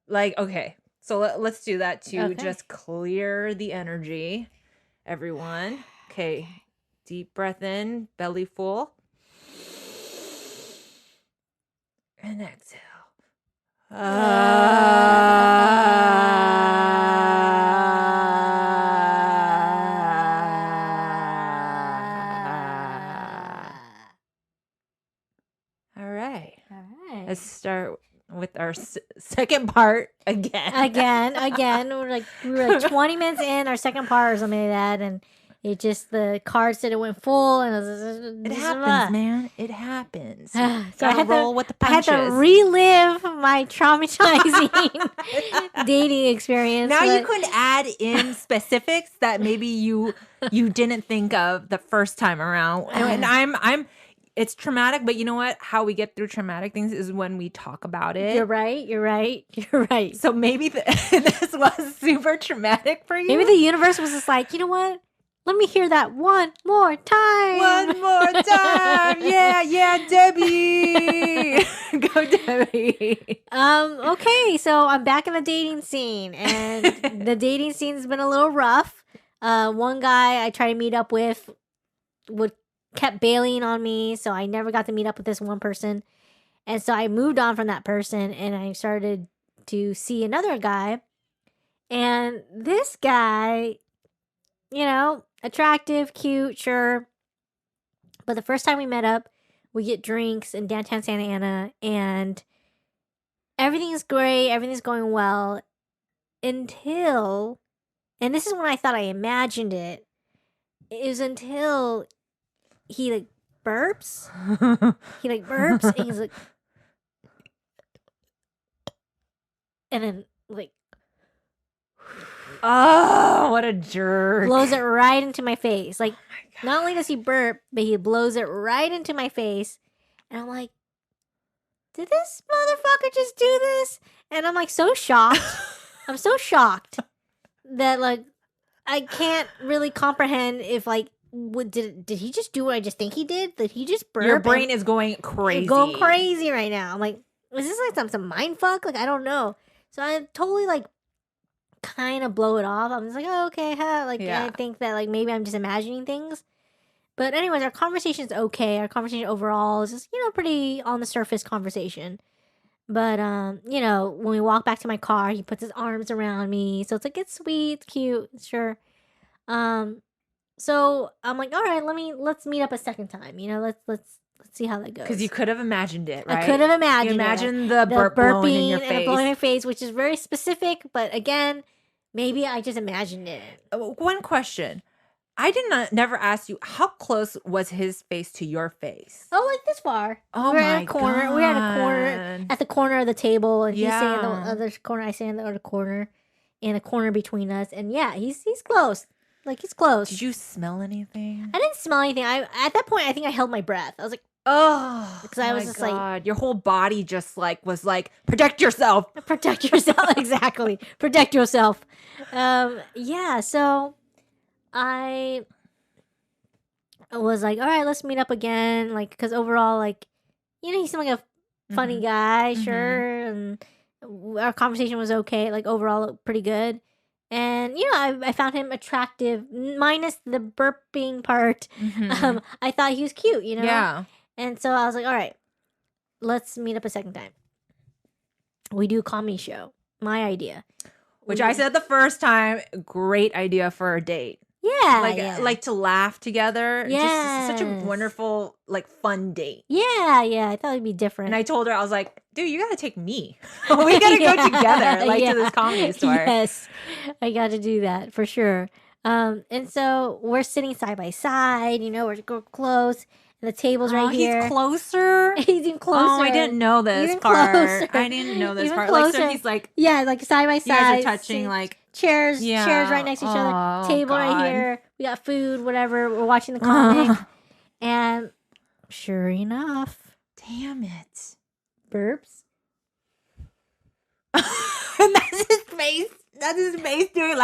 B: Like, okay. So let's do that to
A: Okay.
B: just clear the energy, everyone. Okay. Deep breath in, belly full. And exhale. All right. Let's start with our second part again.
A: Again. We were like 20 minutes in our second part or something like that, and it just the card said it went full, and
B: it happens, man. It happens.
A: So
B: I had roll with the punches.
A: I had to relive my traumatizing dating experience.
B: Now you could add in specifics that maybe you didn't think of the first time around, and I'm. It's traumatic, but you know what? How we get through traumatic things is when we talk about it.
A: You're right.
B: So maybe this was super traumatic for you.
A: Maybe the universe was just like, you know what? Let me hear that one more time.
B: One more time. Yeah, Debbie. Go, Debbie.
A: Okay, so I'm back in the dating scene, and the dating scene's been a little rough. One guy I tried to meet up with kept bailing on me, so I never got to meet up with this one person. And so I moved on from that person, and I started to see another guy. And this guy, attractive, cute, sure. But the first time we met up, we get drinks in downtown Santa Ana, and everything's great, everything's going well, until, and this is when I thought I imagined it, is until he burps. He burps, and he's like, and then
B: oh, what a jerk.
A: Blows it right into my face. Not only does he burp, but he blows it right into my face. And I'm like, did this motherfucker just do this? And I'm so shocked. I'm so shocked that I can't really comprehend if did he just do what I just think he did? Did he just burp?
B: Your brain is going crazy.
A: Going crazy right now. I'm like, is this some mind fuck? I don't know. So I totally kind of blow it off. I'm just like, oh, okay, huh? I think that maybe I'm just imagining things. But anyways, our conversation's okay. Our conversation overall is just, pretty on the surface conversation. But, when we walk back to my car, he puts his arms around me. So it's it's sweet, it's cute, sure. So I'm like, all right, let's meet up a second time. Let's see how that goes.
B: Because you could have imagined it, right?
A: I could have imagined.
B: You imagined the burping in your face.
A: And blowing in my face, which is very specific. But again, maybe I just imagined it.
B: One question. I never asked you, how close was his face to your face?
A: Oh, this far.
B: Oh,
A: we're
B: my
A: at a corner.
B: God.
A: We're at the corner of the table, and he's sitting in the other corner. I stand in the other corner, in a corner between us. And yeah, he's close. He's close.
B: Did you smell anything?
A: I didn't smell anything. At that point, I think I held my breath. I was like,
B: oh,
A: because I was just
B: your whole body just was protect yourself.
A: Protect yourself. Exactly. Protect yourself. Yeah. So I was like, all right, let's meet up again. Because overall, he seemed like a funny guy, sure. And our conversation was okay. Overall, pretty good. And, I found him attractive, minus the burping part.
B: Mm-hmm.
A: I thought he was cute,
B: Yeah.
A: And so I was like, all right, let's meet up a second time. We do a comedy show. My idea.
B: Which I said the first time, great idea for a date.
A: Yeah.
B: To laugh together.
A: Yes.
B: Just such a wonderful, fun date.
A: Yeah. I thought it'd be different.
B: And I told her, I was like, dude, you got to take me. We got to go together, to this comedy store.
A: Yes. I got to do that for sure. And so we're sitting side by side, we're close. And the table's right here.
B: He's closer.
A: He's even closer.
B: Oh, I didn't know this
A: even
B: part.
A: Closer.
B: I didn't know this
A: even
B: part.
A: Closer.
B: So he's
A: side by side.
B: You guys are touching
A: chairs right next to each other. Table right here. We got food, whatever. We're watching the comic. And sure enough.
B: Damn it.
A: Burps.
B: And that's his face. That's his face doing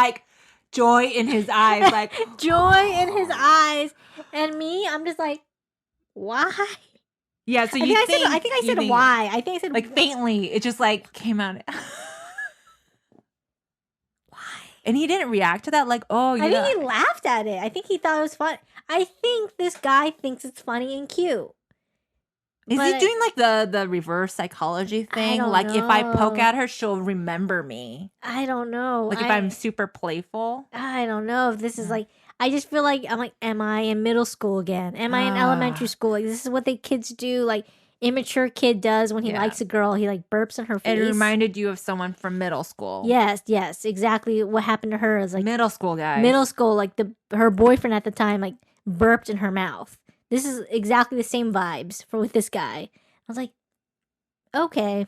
B: joy in his eyes.
A: Joy in his eyes. And me, I'm just why?
B: Yeah, so
A: I think I said why. I think I said
B: like faintly. It just like came out.
A: why.
B: And he didn't react to that like, oh,
A: I think he laughed at it. I think he thought it was fun. I think this guy thinks it's funny and cute.
B: Is he doing like the reverse psychology thing? Like if I poke at her, she'll remember me.
A: I don't know.
B: Like if I'm super playful.
A: I don't know if this is like, I just feel like I'm like, am I in middle school again? Am I in elementary school? Like this is what the kids do. Like immature kid does when he likes a girl. He like burps in her face.
B: It reminded you of someone from middle school.
A: Yes, exactly. What happened to her is like
B: middle school guy.
A: Middle school, like her boyfriend at the time, like burped in her mouth. This is exactly the same vibes with this guy. I was like, okay,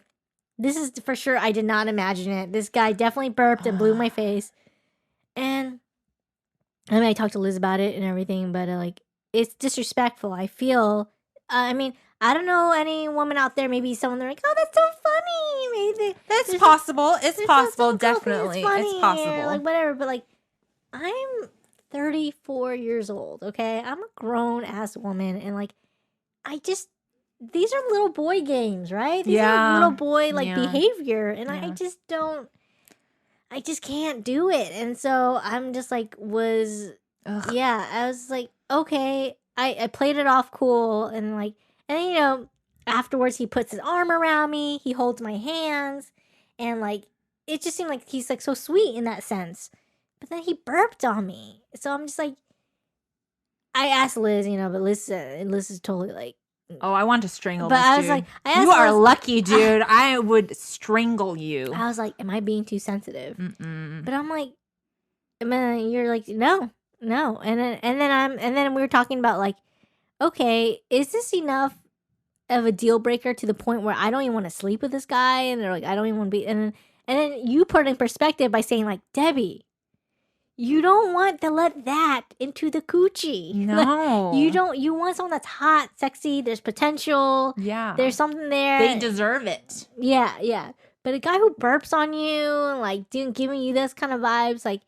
A: this is for sure. I did not imagine it. This guy definitely burped and blew in my face. And I mean, I talked to Liz about it and everything, but like, it's disrespectful. I feel, I mean, I don't know any woman out there, maybe someone they're like, oh, that's so funny. Maybe
B: that's possible. It's possible.
A: So
B: definitely. It's possible.
A: Or, like, whatever. But like, I'm 34 years old, okay? I'm a grown-ass woman, and, like, these are little boy games, right? These are little boy, like, behavior, and I just can't do it. And so I'm just, like, I was like, okay. I played it off cool, and, like, and then, you know, afterwards he puts his arm around me, he holds my hands, and, like, it just seemed like he's, like, so sweet in that sense. But then he burped on me. So I'm just like, I asked Liz, you know, but Liz is totally like,
B: oh, I want to strangle
A: but
B: this
A: I was
B: dude.
A: like,
B: you are lucky, dude. I would strangle you.
A: I was like, am I being too sensitive? But I'm like, and then you're like, no. And then we were talking about like, okay, is this enough of a deal breaker to the point where I don't even want to sleep with this guy? And they're like, I don't even want to be, and then you put it in perspective by saying like, Debbie, you don't want to let that into the coochie.
B: No.
A: Like, you want someone that's hot, sexy, there's potential.
B: Yeah.
A: There's something there.
B: They deserve it.
A: Yeah. But a guy who burps on you and like giving you those kind of vibes, like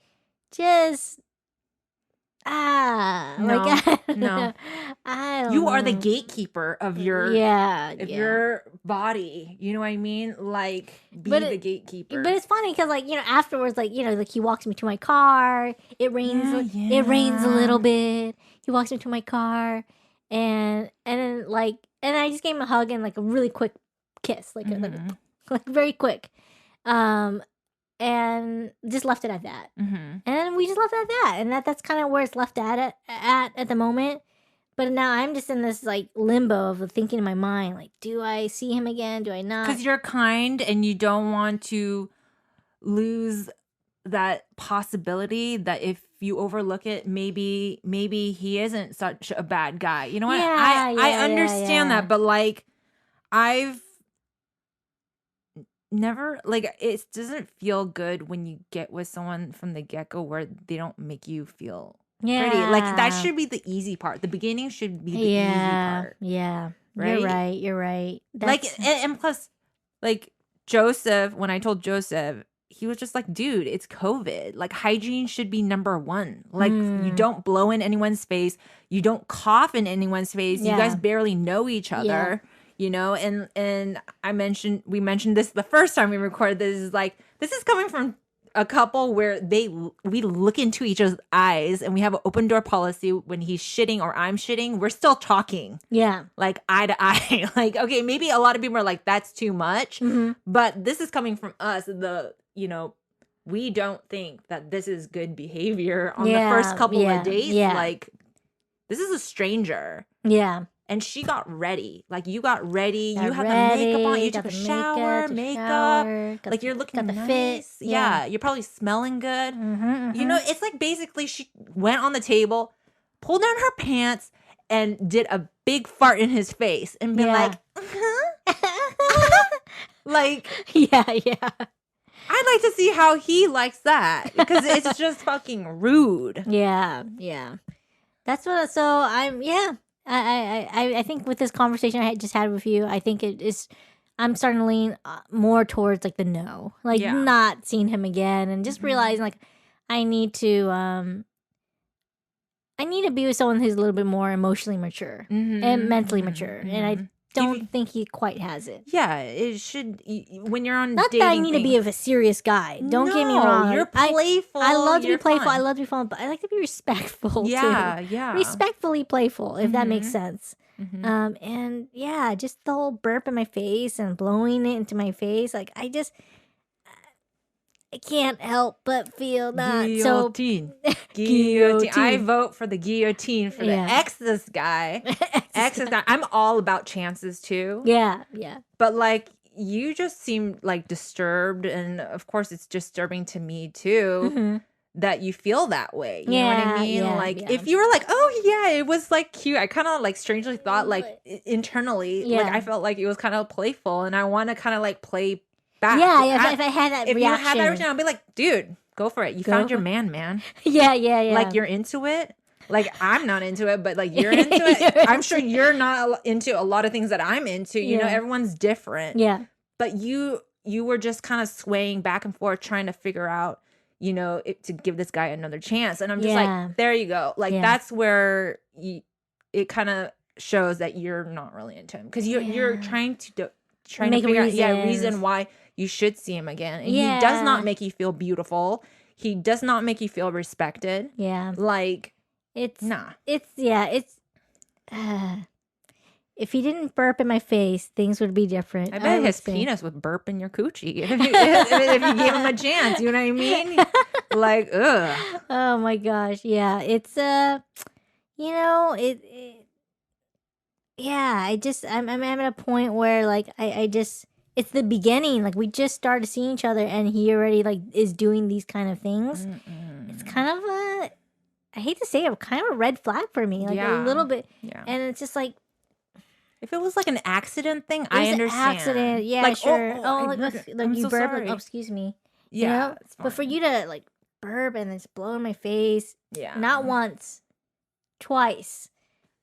A: just
B: No.
A: like I don't know.
B: You are the gatekeeper of your
A: your
B: body. You know what I mean? Like the gatekeeper.
A: But it's funny because like, you know, afterwards, like, you know, like he walks me to my car. It rains. It rains a little bit. He walks me to my car, and then like, and I just gave him a hug and like a really quick kiss, like like very quick, and just left it at that. And we just left it at that, and that's kind of where it's left at the moment. But now I'm just in this like limbo of thinking in my mind, like, do I see him again? Do I not?
B: Because you're kind and you don't want to lose that possibility that if you overlook it, maybe he isn't such a bad guy. You know what? I understand that, but like I've never, like, it doesn't feel good when you get with someone from the get-go where they don't make you feel pretty. Like that should be the easy part. The beginning should be the easy part.
A: Yeah.
B: Right?
A: You're right.
B: Like, and plus, like, Joseph, when I told Joseph, he was just like, dude, it's COVID. Like, hygiene should be number one. Like, you don't blow in anyone's face. You don't cough in anyone's face. You guys barely know each other, you know? And we mentioned this the first time we recorded this, is like, this is coming from a couple where we look into each other's eyes and we have an open door policy. When he's shitting or I'm shitting, we're still talking.
A: Yeah.
B: Like eye to eye. Like, okay, maybe a lot of people are like, that's too much. But this is coming from us. We don't think that this is good behavior on the first couple of dates.
A: Yeah.
B: Like, this is a stranger.
A: Yeah.
B: And she got ready. Like, you got ready. You had
A: ready,
B: the makeup on. You took a shower, makeup. Like, you're looking
A: got the
B: nice.
A: fit.
B: Yeah. You're probably smelling good. You know, it's like basically she went on the table, pulled down her pants, and did a big fart in his face and been like, like,
A: yeah.
B: I'd like to see how he likes that, because it's just fucking rude.
A: Yeah. That's what. So I think with this conversation I just had with you, I think it is. I'm starting to lean more towards like the no, like not seeing him again, and just realizing like I need to be with someone who's a little bit more emotionally mature and mentally mature, and don't think he quite has it.
B: Yeah, it should. When you're on
A: not
B: dating
A: that I need to be a serious guy. Don't get me wrong.
B: You're playful.
A: I love to be playful.
B: Fun.
A: I love to be fun, but I like to be respectful too.
B: Yeah.
A: Respectfully playful, if that makes sense. And yeah, just the whole burp in my face and blowing it into my face. Like I can't help but feel that.
B: Guillotine. Guillotine. I vote for the guillotine for the exes guy. Exes guy. I'm all about chances too.
A: Yeah.
B: But like you just seem like disturbed, and of course it's disturbing to me too that you feel that way. You know what I mean? If you were like, oh yeah, it was like cute. I kind of like strangely thought like internally, like I felt like it was kind of playful, and I want to kind of like play back.
A: Yeah, if I had that reaction.
B: If you had that reaction, I'd be like, dude, go for it. You found your man.
A: Yeah.
B: Like you're into it. Like I'm not into it, but like you're into it. I'm sure you're not into a lot of things that I'm into. You know, everyone's different.
A: Yeah.
B: But you were just kind of swaying back and forth, trying to figure out, you know, to give this guy another chance. And I'm just like, there you go. Like that's where it kind of shows that you're not really into him, because you're trying to figure out reason why you should see him again. And he does not make you feel beautiful. He does not make you feel respected. Yeah. Like if he didn't burp in my face, things would be different. I bet his penis would burp in your coochie if you gave him a chance. You know what I mean? Like, ugh.
A: Oh my gosh. Yeah. It's you know, I'm at a point where like I just, it's the beginning. Like we just started seeing each other and he already like is doing these kind of things. It's kind of I hate to say it, kind of a red flag for me. Like a little bit. Yeah. And it's just like,
B: if it was like an accident thing, I understand.
A: Accident, yeah, like, sure. Like you
B: so
A: burp.
B: sorry.
A: Oh, excuse me.
B: Yeah,
A: you know? But for you to like burp and then blow in my face, not once, twice.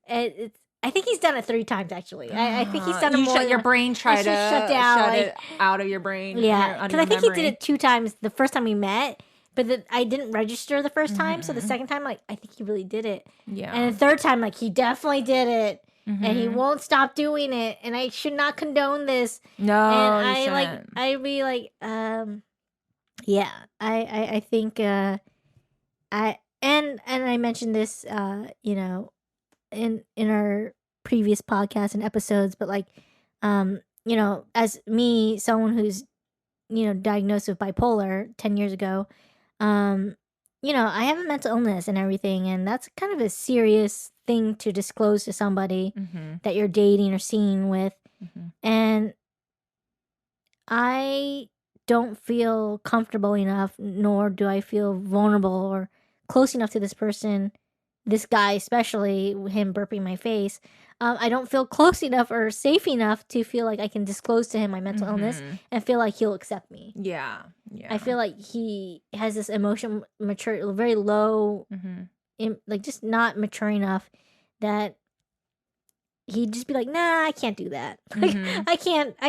A: It's. I think he's done it 3 times actually. I think he's done it more.
B: Your brain try to shut it out of your brain.
A: Yeah, because I think he did it 2 times. The first time we met, but I didn't register the first time. So the second time, like I think he really did it. Yeah, and the third time, like he definitely did it. And he won't stop doing it, and I should not condone this.
B: No,
A: and
B: I
A: shouldn't. I'd be like, yeah, I think, I mentioned this, you know, in our previous podcasts and episodes, but like, you know, as me, someone who's, you know, diagnosed with bipolar 10 years ago, you know, I have a mental illness and everything, and that's kind of a serious thing to disclose to somebody that you're dating or seeing with. And I don't feel comfortable enough, nor do I feel vulnerable or close enough to this person, this guy, especially him burping my face. I don't feel close enough or safe enough to feel like I can disclose to him my mental illness and feel like he'll accept me. Yeah. I feel like he has this emotion mature, very low, like just not mature enough that he'd just be like, nah, I can't do that. Like I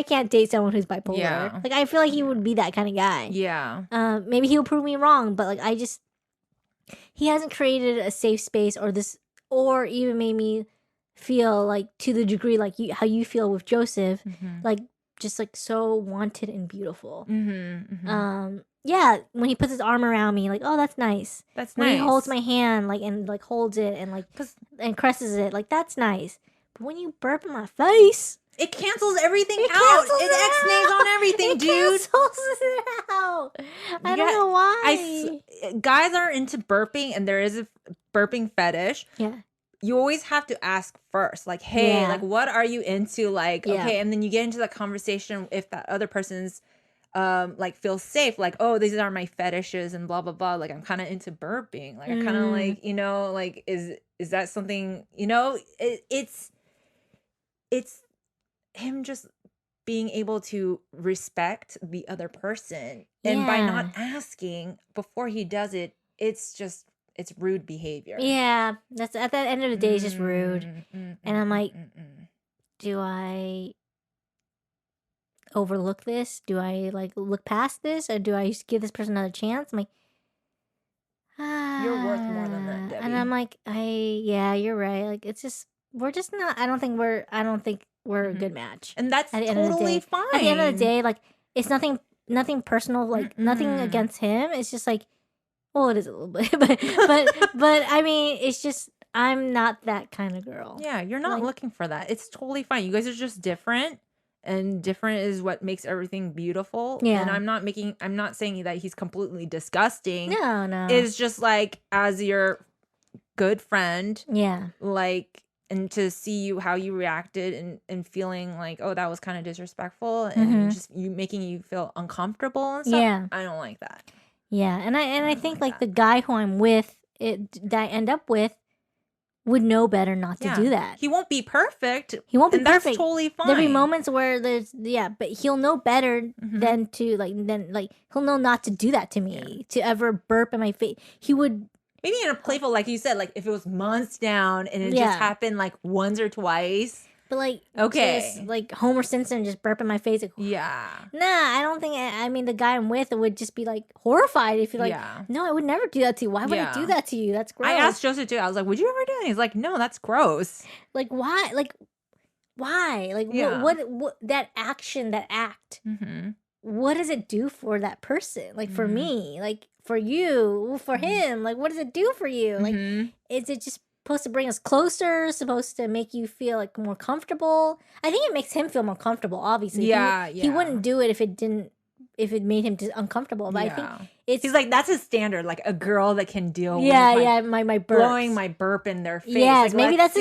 A: can't date someone who's bipolar. Yeah. Like I feel like he would be that kind of guy. Yeah. Maybe he'll prove me wrong, but like he hasn't created a safe space or even made me feel like to the degree like how you feel with Joseph, like just like so wanted and beautiful. Yeah, when he puts his arm around me, like, oh, that's nice. When he holds my hand, like, and like holds it and like and caresses it, like that's nice. But when you burp in my face,
B: it cancels everything out. It X-nays on everything, dude.
A: It cancels it out. I don't know why.
B: Guys are into burping, and there is a burping fetish. Yeah. You always have to ask first, like, hey, like, what are you into? Like, okay, and then you get into that conversation if that other person's like feels safe, like, oh, these are my fetishes and blah blah blah. Like, I'm kind of into burping. Like, I kind of like, you know, like, is that something, you know? It's him just being able to respect the other person, and by not asking before he does it, it's rude behavior.
A: Yeah, that's at the end of the day, it's just rude. And I'm like, do I overlook this? Do I like look past this, or do I just give this person another chance? I'm like,
B: you're worth more than that, Debbie.
A: And I'm like, yeah, you're right. Like, it's just we're just not. I don't think we're a good match.
B: And that's
A: at the end of the
B: totally
A: day.
B: fine.
A: At the end of the day, like, it's nothing personal, like nothing
B: Mm-mm.
A: against him. It's just like, well, it is a little bit, but I mean, it's just I'm not that kind of girl.
B: Yeah, you're not
A: Like-
B: looking for that. It's totally fine. You guys are just different, and different is what makes everything beautiful.
A: Yeah.
B: And I'm not saying that he's completely disgusting.
A: No.
B: It's just like, as your good friend,
A: Yeah.
B: like, and to see you how you reacted and feeling like, oh, that was kind of disrespectful, and just you making you feel uncomfortable and stuff.
A: Yeah.
B: I don't like that.
A: Yeah, and I
B: don't
A: think
B: like
A: like the guy who I'm with, that I end up with, would know better not to do that.
B: He won't be perfect.
A: He won't be
B: and
A: perfect.
B: That's totally fine.
A: There'll be moments where but he'll know better than to he'll know not to do that to me, to ever burp in my face. He would.
B: Maybe in a playful, like you said, like if it was months down and it just happened like once or twice.
A: But like,
B: okay,
A: just, like Homer Simpson just burp in my face. Like,
B: yeah.
A: Nah, I don't think. I mean, the guy I'm with would just be like horrified if you're like, no, I would never do that to you. Why would I do that to you? That's gross.
B: I asked Joseph too. I was like, would you ever do it? He's like, no, that's gross.
A: Like, why? Like, why? Like, what? That action, that act. What does it do for that person? Like for me, like for you, for him. Like, what does it do for you? Like, is it just supposed to bring us closer? Supposed to make you feel like more comfortable? I think it makes him feel more comfortable. Obviously, he wouldn't do it if it didn't. If it made him uncomfortable, but I think he's
B: like, that's his standard, like a girl that can deal with
A: my burps.
B: blowing my burp in their face.
A: Yes,
B: like,
A: maybe that's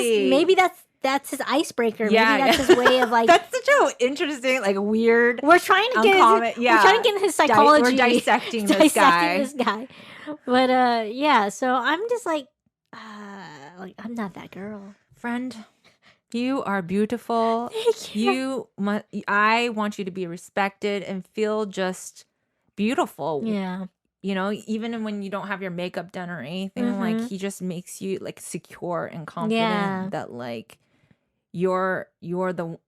A: his icebreaker. Maybe that's his way of like.
B: That's such a interesting, like weird.
A: We're trying to get we're trying to get his psychology.
B: We're dissecting this guy.
A: But so I'm just like I'm not that girl,
B: friend. You are beautiful.
A: Thank you.
B: I want you to be respected and feel just beautiful.
A: Yeah.
B: You know, even when you don't have your makeup done or anything, like he just makes you like secure and confident that like you're the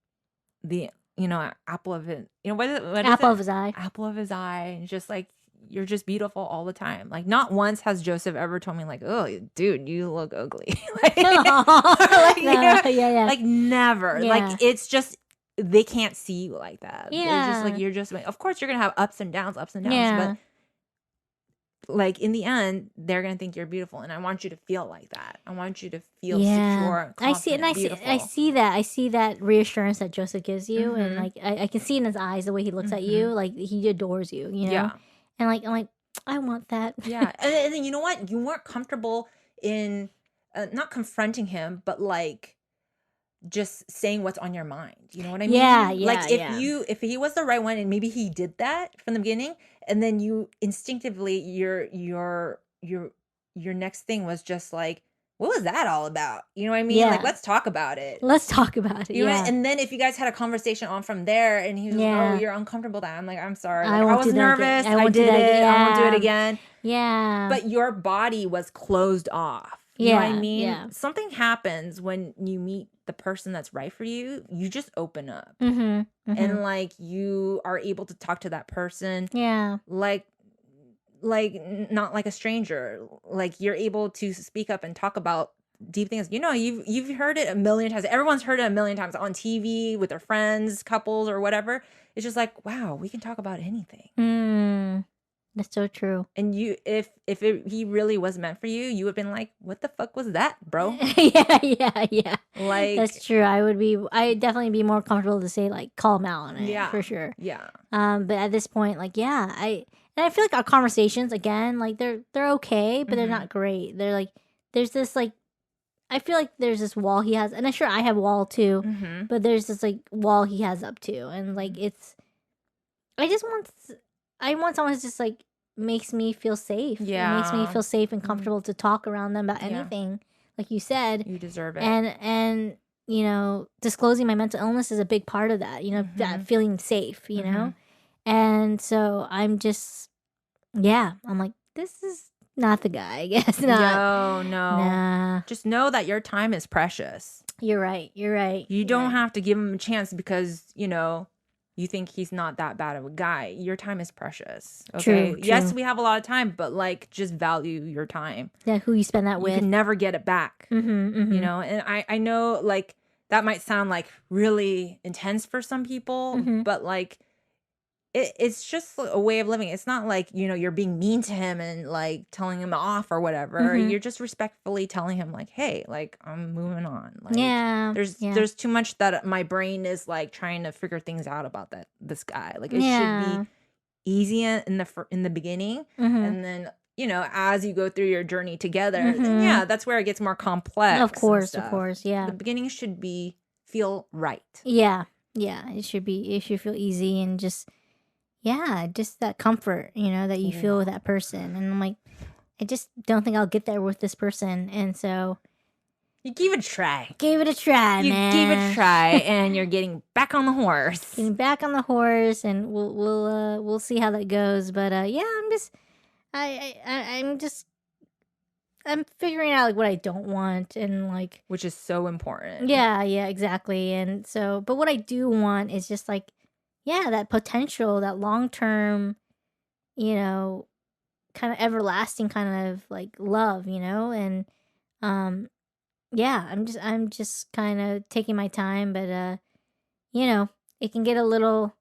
B: apple of it. You know what
A: apple of his eye.
B: Apple of his eye. And just like you're just beautiful all the time. Like not once has Joseph ever told me like, oh, dude, you look ugly. Like, like never.
A: Yeah.
B: Like it's just they can't see you like that.
A: Yeah.
B: They're just like you're just like, of course you're gonna have ups and downs, but like in the end, they're gonna think you're beautiful, and I want you to feel like that. I want you to feel secure.
A: I see that reassurance that Joseph gives you, and like I can see in his eyes the way he looks at you, like he adores you. You know.
B: Yeah.
A: And like I'm like, I want that.
B: Yeah. And then you know what? You weren't comfortable in not confronting him, but like just saying what's on your mind. You know what I mean?
A: Yeah.
B: Like if he was the right one and maybe he did that from the beginning, and then you instinctively your next thing was just like, what was that all about? You know what I mean?
A: Yeah.
B: Like, let's talk about it.
A: You know?
B: And then if you guys had a conversation on from there and he was like, oh, you're uncomfortable that. I'm like, I'm sorry. Like, I was nervous. I did it. I won't do it again.
A: Yeah.
B: But your body was closed off. You know what I mean? Yeah. Something happens when you meet the person that's right for you. You just open up. And like you are able to talk to that person.
A: Yeah.
B: Like not like a stranger. Like you're able to speak up and talk about deep things. You know, you've heard it a million times. Everyone's heard it a million times on TV with their friends, couples, or whatever. It's just like, wow, we can talk about anything.
A: That's so true.
B: And you, if he really was meant for you, you would have been like, what the fuck was that, bro?
A: Yeah.
B: Like
A: that's true. I'd definitely be more comfortable to say like call him out on it for sure.
B: Yeah.
A: But at this point, like, I feel like our conversations again, like they're okay, but they're not great. They're like, there's this like, I feel like there's this wall he has, and I'm sure I have a wall too, but there's this like wall he has up to, and like I want someone who's just like makes me feel safe.
B: Yeah.
A: It makes me feel safe and comfortable to talk around them about anything. Like you said.
B: You deserve it.
A: And you know, disclosing my mental illness is a big part of that, you know, that feeling safe, you know? And so I'm just I'm like, this is not the guy, I guess.
B: No.
A: Nah.
B: Just know that your time is precious.
A: You're right.
B: You don't have to give him a chance because, you know, you think he's not that bad of a guy. Your time is precious. Okay.
A: True.
B: Yes, we have a lot of time, but like just value your time.
A: Yeah, who you spend that with.
B: You can never get it back.
A: You
B: You know, and I know like that might sound like really intense for some people, but like it's just a way of living. It's not like, you're being mean to him and like telling him off or whatever. You're just respectfully telling him like, hey, like I'm moving on. Like there's too much that my brain is like trying to figure things out about this guy. Like it should be easy in the beginning, and then as you go through your journey together, then that's where it gets more complex.
A: Of course, yeah.
B: The beginning should feel right.
A: Yeah, it should feel easy and just that comfort, that you feel with that person. And I'm like, I just don't think I'll get there with this person, and so
B: you give it a try.
A: Gave it a try, man.
B: You gave it a try, and you're getting back on the horse.
A: Getting back on the horse, and we'll see how that goes. But I'm figuring out like what I don't want, and like,
B: which is so important.
A: Yeah, exactly. And so, but what I do want is just like, that potential, that long term, kind of everlasting kind of like love, and I'm just kind of taking my time, but it can get a little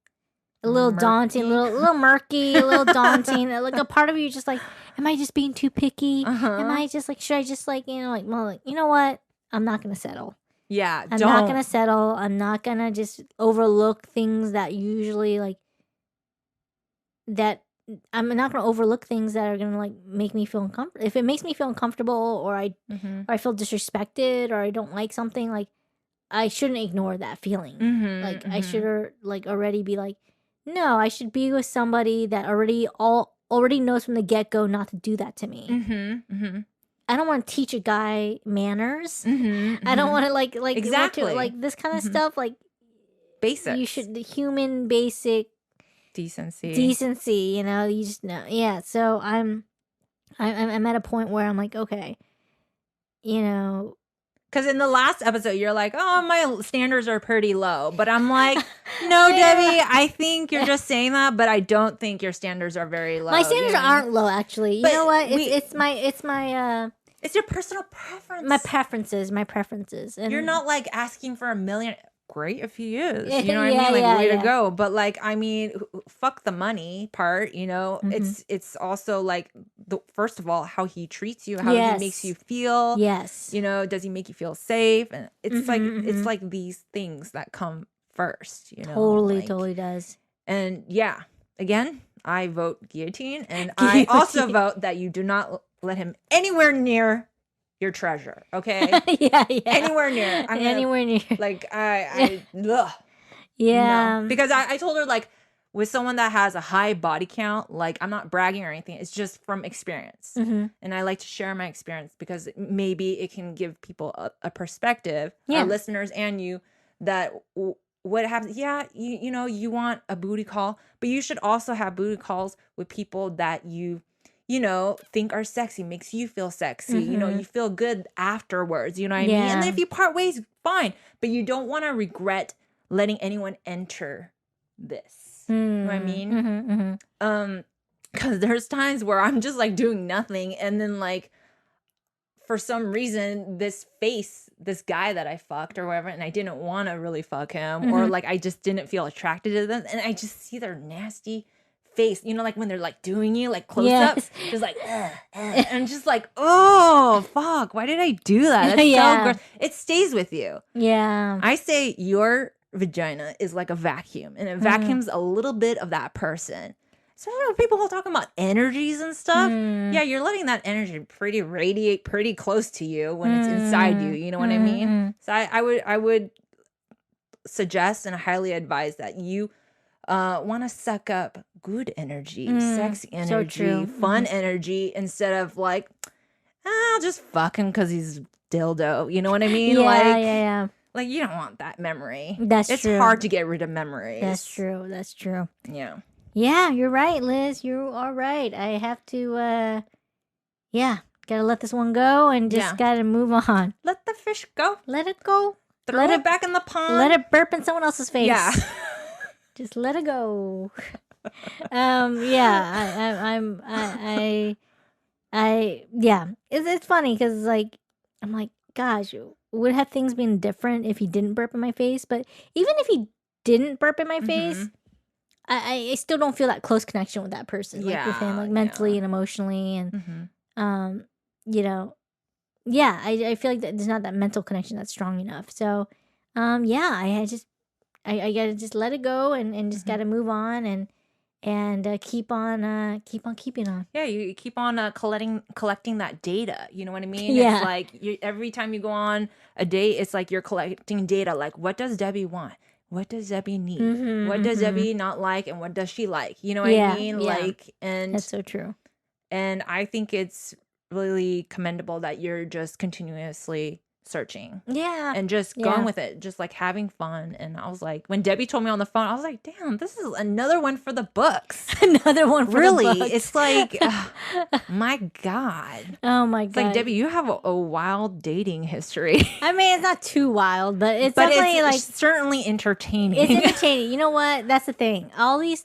A: daunting, a little murky, a little daunting. Like a part of you just like, am I just being too picky? Am I just like, should I just like, well, you know what? I'm not gonna settle.
B: Yeah,
A: I'm not gonna settle. I'm not gonna just overlook things that usually like that. I'm not gonna overlook things that are gonna like make me feel uncomfortable. If it makes me feel uncomfortable, or I feel disrespected, or I don't like something, like I shouldn't ignore that feeling. Like I should like already be like, no, I should be with somebody that already knows from the get go not to do that to me. I don't want to teach a guy manners. I don't want to like
B: exactly
A: like this kind of stuff. Like
B: basics.
A: You should the human basic
B: decency.
A: You just know. Yeah. So I'm at a point where I'm like, okay,
B: because in the last episode, you're like, oh, my standards are pretty low. But I'm like, no, Debbie, I think you're just saying that, but I don't think your standards are very low.
A: My standards aren't low, actually. You know what? It's your
B: personal preference.
A: My preferences. And
B: you're not like asking for $1 million. Great if he is. You know what I mean? Like, way to go. But like, I mean, fuck the money part, It's also like, first of all, how he treats you, how he makes you feel.
A: Yes.
B: Does he make you feel safe? And it's it's like these things that come first,
A: Totally does.
B: And again, I vote guillotine. And I also vote that you do not let him anywhere near your treasure, okay? Anywhere near.
A: Anywhere near.
B: Like, ugh.
A: Yeah.
B: No. Because I told her, like, with someone that has a high body count, like, I'm not bragging or anything. It's just from experience. And I like to share my experience because maybe it can give people a perspective, our listeners and you, that what happens. Yeah, you want a booty call, but you should also have booty calls with people that you think are sexy, makes you feel sexy. You feel good afterwards. You know what I mean? And then if you part ways, fine. But you don't want to regret letting anyone enter this. You know what I mean? Because there's times where I'm just like doing nothing, and then like for some reason this guy that I fucked or whatever, and I didn't want to really fuck him, or like I just didn't feel attracted to them, and I just see their nasty face, like when they're like doing you like close up, just like and just like, oh fuck, why did I do that? That's so gross. It stays with you. I say your vagina is like a vacuum, and it vacuums a little bit of that person. So when people all talking about energies and stuff, you're letting that energy radiate pretty close to you when it's inside you. You know what I mean? So I would suggest and highly advise that you want to suck up good energy, sexy energy, fun energy, instead of like, I'll just fuck him because he's dildo. You know what I mean? Like you don't want that memory. It's true. Hard to get rid of memories.
A: That's true.
B: Yeah.
A: Yeah, you're right, Liz. You are right. I have to, gotta let this one go and just gotta move on.
B: Let the fish go.
A: Let it go.
B: Throw it back in the pond.
A: Let it burp in someone else's face.
B: Yeah.
A: Just let it go. It's funny because like I'm like, gosh, would have things been different if he didn't burp in my face? But even if he didn't burp in my face, I still don't feel that close connection with that person, like with him, like mentally and emotionally, and you know, yeah, I feel like that there's not that mental connection that's strong enough. So, yeah, I gotta just let it go and just gotta move on and keep on keeping on.
B: Yeah, you keep on collecting that data. You know what I mean?
A: Yeah.
B: It's like every time you go on a date, it's like you're collecting data. Like, what does Debbie want? What does Debbie need? What does Debbie not like? And what does she like? You know what I mean?
A: Yeah.
B: Like, and
A: That's so true.
B: And I think it's really commendable that you're just continuously searching.
A: Yeah.
B: And just going with it, just like having fun. And I was like, when Debbie told me on the phone, I was like, damn, this is another one for the books.
A: Another one for
B: really,
A: the books.
B: It's like, my God.
A: Oh my
B: It's
A: God.
B: like, Debbie, you have a wild dating history.
A: I mean, it's not too wild, but it's
B: But
A: definitely like
B: certainly entertaining.
A: it's entertaining. You know what? That's the thing. All these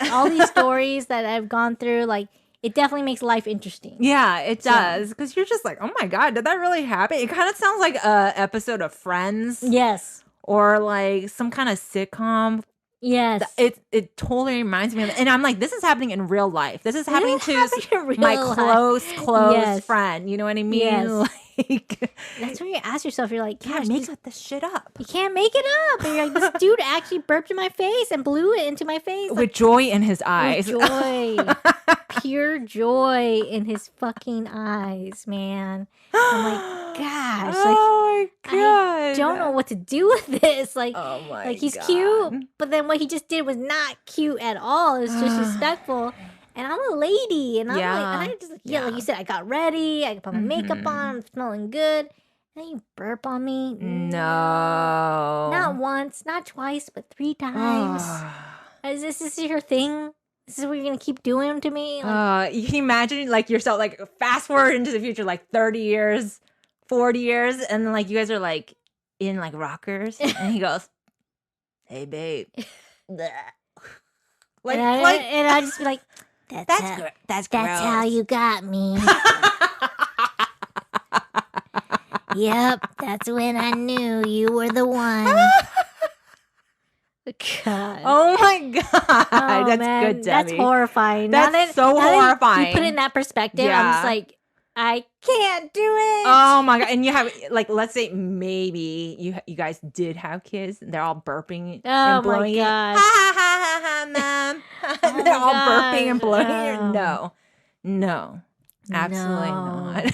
A: stories that I've gone through, like, it definitely makes life interesting.
B: Yeah, it does. Because you're just like, oh my God, did that really happen? It kind of sounds like a episode of Friends.
A: Yes.
B: Or like some kind of sitcom.
A: Yes.
B: It totally reminds me of, and I'm like, this is happening in real life. This is happening to my close friend. You know what I mean?
A: Yes.
B: Like,
A: that's when you ask yourself, you're like,
B: you can't make this shit up.
A: You can't make it up. And you're like, this dude actually burped in my face and blew it into my face.
B: With joy in his eyes.
A: With joy. Pure joy in his fucking eyes, man. I'm like, gosh.
B: Oh my God.
A: I don't know what to do with this. Like,
B: oh my
A: like he's
B: God.
A: cute, but then what he just did was not cute at all. It was disrespectful. And I'm a lady, and I'm like, and I just like you said, I got ready, I put my makeup on, I'm smelling good, and you burp on me.
B: No,
A: not once, not twice, but 3 times. Is this your thing? This is what you're gonna keep doing to me? Like,
B: you can imagine like yourself, like fast forward into the future, like 30 years, 40 years, and then like you guys are like in like rockers, and he goes, "Hey, babe."
A: and I just be like,
B: That's
A: how you got me. Yep, that's when I knew you were the one. God.
B: Oh my God. That's good, Debbie.
A: That's horrifying.
B: That's so horrifying.
A: You put it in that perspective, I'm just like, I can't do it.
B: Oh my God. And you have, like, let's say maybe you guys did have kids. They're all burping and blowing it.
A: God.
B: Ha ha ha ha, mom. They're all burping and blowing it. No. Absolutely not.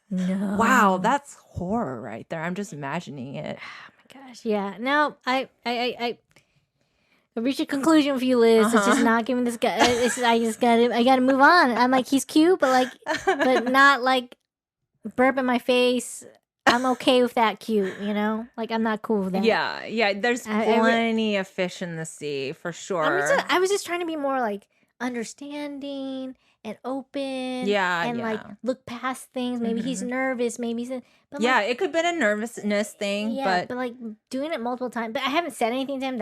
A: No.
B: Wow, that's horror right there. I'm just imagining it.
A: Oh my gosh. Yeah. No, I reached a conclusion with you, Liz. It's just not giving this guy. I gotta move on. I'm like, he's cute, but not like burp in my face. I'm okay with that cute, you know? Like, I'm not cool with that.
B: Yeah. There's plenty of fish in the sea for sure.
A: I was just trying to be more like understanding and open. And like look past things. Maybe he's nervous. Maybe he's. But
B: it could have been a nervousness thing.
A: Yeah, but like doing it multiple times. But I haven't said anything to him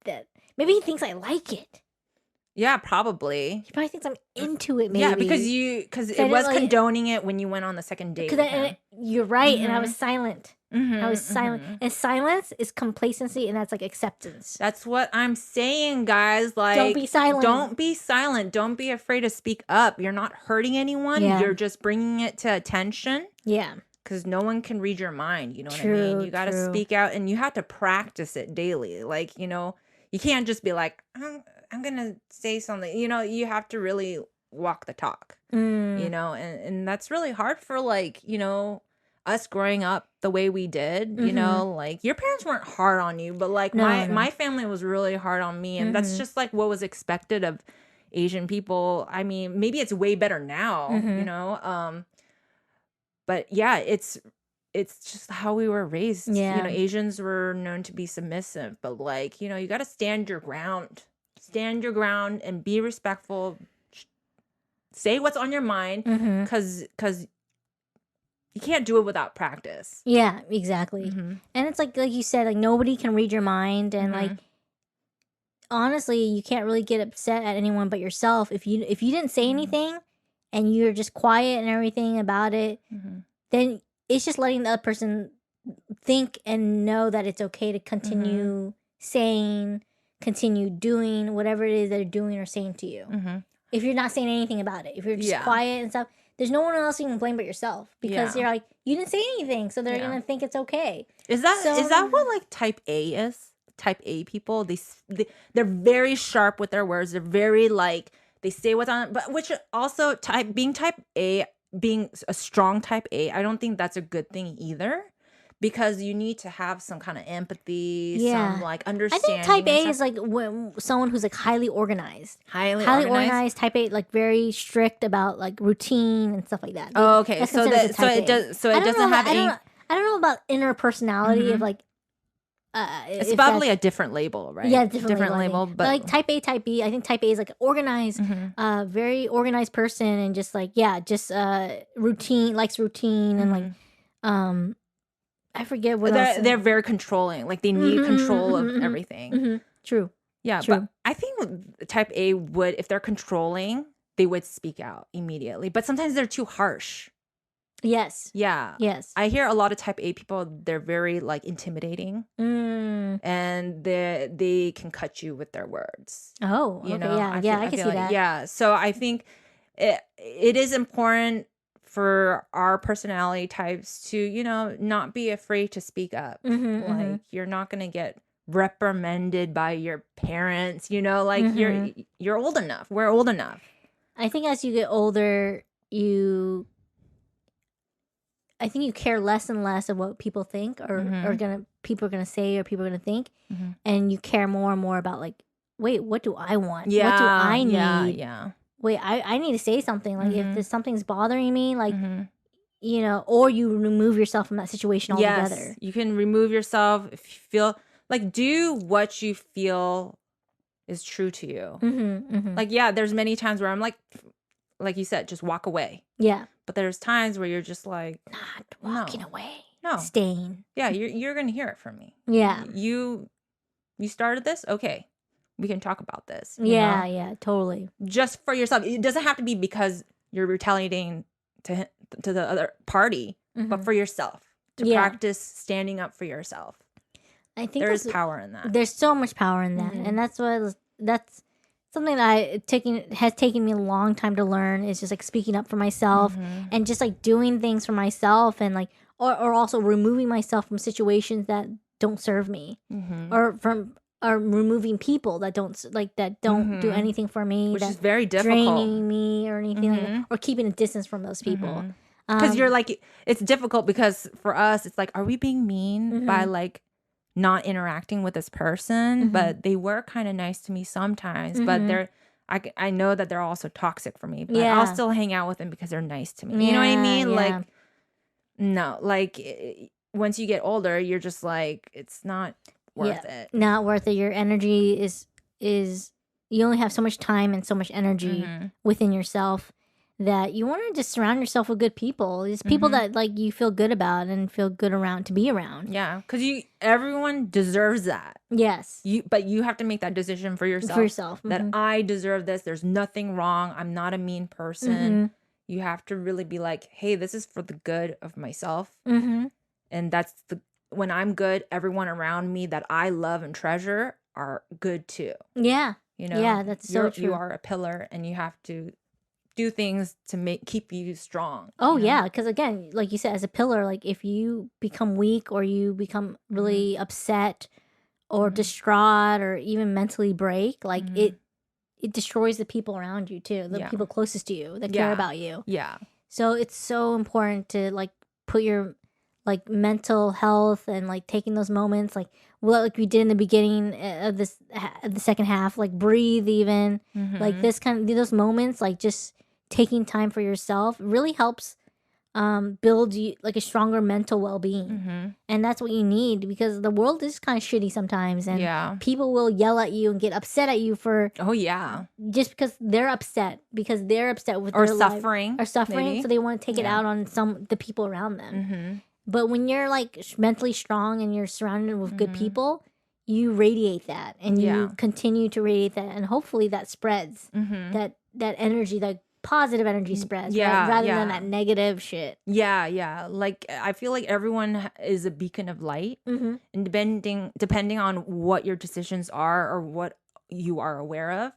A: that maybe he thinks I like it.
B: Yeah, probably.
A: He probably thinks I'm into it. Maybe.
B: Yeah, because it was condoning it when you went on the second date.
A: You're right, and I was silent. I was silent, and silence is complacency, and that's like acceptance.
B: That's what I'm saying, guys. Like,
A: don't be silent.
B: Don't be silent. Don't be afraid to speak up. You're not hurting anyone.
A: Yeah.
B: You're just bringing it to attention.
A: Yeah.
B: Because no one can read your mind. You know what I mean? You got to speak out, and you have to practice it daily. Like, you can't just be like, I'm going to say something. You have to really walk the talk, and that's really hard for like, us growing up the way we did, like your parents weren't hard on you, but like my family was really hard on me. And that's just like what was expected of Asian people. I mean, maybe it's way better now, but yeah, it's just how we were raised. Asians were known to be submissive, but like, you got to stand your ground and be respectful. Say what's on your mind, because you can't do it without practice.
A: Yeah, exactly. And it's like you said, like nobody can read your mind, and like honestly, you can't really get upset at anyone but yourself. If you didn't say anything and you're just quiet and everything about it, then it's just letting the other person think and know that it's okay to continue saying, continue doing whatever it is they're doing or saying to you. If you're not saying anything about it, if you're just quiet and stuff, there's no one else you can blame but yourself, because you're like, you didn't say anything, so they're gonna think it's okay.
B: Is that what like type A is? Type A people, they're very sharp with their words. They're very like, they say what's on, but which also being a strong type A, I don't think that's a good thing either. Because you need to have some kind of empathy, some like understanding.
A: I think type A is like someone who's like highly organized. Highly organized. Type A, like very strict about like routine and stuff like that.
B: Oh, okay. So it doesn't have any.
A: I don't know about inner personality of like.
B: It's probably a different label, right?
A: Yeah, different label. But like type A, type B, I think type A is like organized, very organized person, and just like routine, likes routine, and like I forget what else.
B: They're very controlling. Like they need control of everything.
A: True.
B: Yeah, but I think type A would, if they're controlling, they would speak out immediately. But sometimes they're too harsh.
A: Yes.
B: Yeah.
A: Yes.
B: I hear a lot of type A people, they're very like intimidating. And they can cut you with their words.
A: Oh, okay. Yeah, I can see that.
B: Yeah. So I think it is important for our personality types to, not be afraid to speak up. Like you're not going to get reprimanded by your parents, like you're old enough. We're old enough.
A: I think as you get older, I think you care less and less of what people think or people are gonna say or people are gonna think, and you care more and more about like, wait, what do I want?
B: Yeah,
A: what do I need?
B: Yeah.
A: Wait, I need to say something. Like if there's something's bothering me, like or you remove yourself from that situation altogether.
B: Yes, you can remove yourself if you feel like, do what you feel is true to you. Like, yeah, there's many times where I'm like you said, just walk away.
A: Yeah.
B: But there's times where you're just like,
A: not walking away.
B: No.
A: Staying.
B: Yeah, you're going to hear it from me.
A: Yeah.
B: You started this? Okay. We can talk about this.
A: Yeah, yeah, totally.
B: Just for yourself. It doesn't have to be because you're retaliating to the other party, but for yourself. To practice standing up for yourself. I think there's power in that.
A: There's so much power in that. And that's something that has taken me a long time to learn, is just like speaking up for myself and just like doing things for myself, and like or also removing myself from situations that don't serve me, or removing people that don't do anything for me,
B: which is very difficult,
A: draining me or anything like that, or keeping a distance from those people.
B: Because you're like, it's difficult because for us it's like, are we being mean by like not interacting with this person? But they were kind of nice to me sometimes, but I know that they're also toxic for me, but I'll still hang out with them because they're nice to me. You know what I mean? Like, no, like once you get older, you're just like, it's not worth it.
A: Not worth it. Your energy is you only have so much time and so much energy within yourself, that you want to just surround yourself with good people. These people that like you feel good about and feel good to be around.
B: Yeah, because everyone deserves that.
A: Yes.
B: But you have to make that decision for yourself. That I deserve this. There's nothing wrong. I'm not a mean person. You have to really be like, hey, this is for the good of myself. And that's when I'm good, everyone around me that I love and treasure are good too.
A: Yeah. Yeah, that's so true.
B: You are a pillar, and you have to do things to keep you strong.
A: Oh, yeah, because again, like you said, as a pillar, like if you become weak or you become really upset or distraught or even mentally break, like it destroys the people around you too, the people closest to you that care about you. Yeah. So it's so important to like put your like mental health and like taking those moments, like like we did in the beginning of the second half, like breathe even, like those moments, like just taking time for yourself really helps build you like a stronger mental well-being. And that's what you need, because the world is kind of shitty sometimes, and people will yell at you and get upset at you for just because they're upset with
B: or
A: their
B: suffering
A: life, maybe. So they want to take it out on the people around them. But when you're like mentally strong and you're surrounded with good people, you radiate that, and you continue to radiate that, and hopefully that spreads that energy, that positive energy spreads,
B: Yeah,
A: right? Rather
B: yeah.
A: than that negative shit.
B: Yeah. Like I feel like everyone is a beacon of light, and depending on what your decisions are or what you are aware of,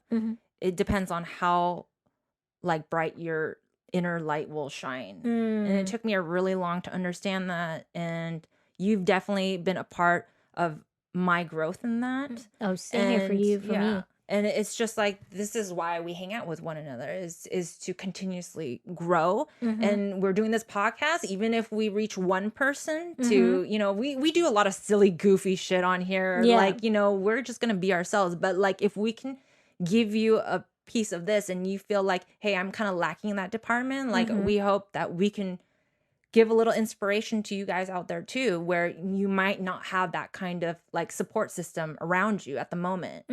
B: it depends on how like bright your inner light will shine. And it took me a really long to understand that, and you've definitely been a part of my growth in that.
A: Oh, same here for you, for me.
B: And it's just like, this is why we hang out with one another, is to continuously grow. And we're doing this podcast, even if we reach one person to, you know, we do a lot of silly, goofy shit on here.
A: Yeah.
B: Like, you know, we're just going to be ourselves. But like, if we can give you a piece of this and you feel like, hey, I'm kind of lacking in that department, like we hope that we can give a little inspiration to you guys out there too, where you might not have that kind of like support system around you at the moment.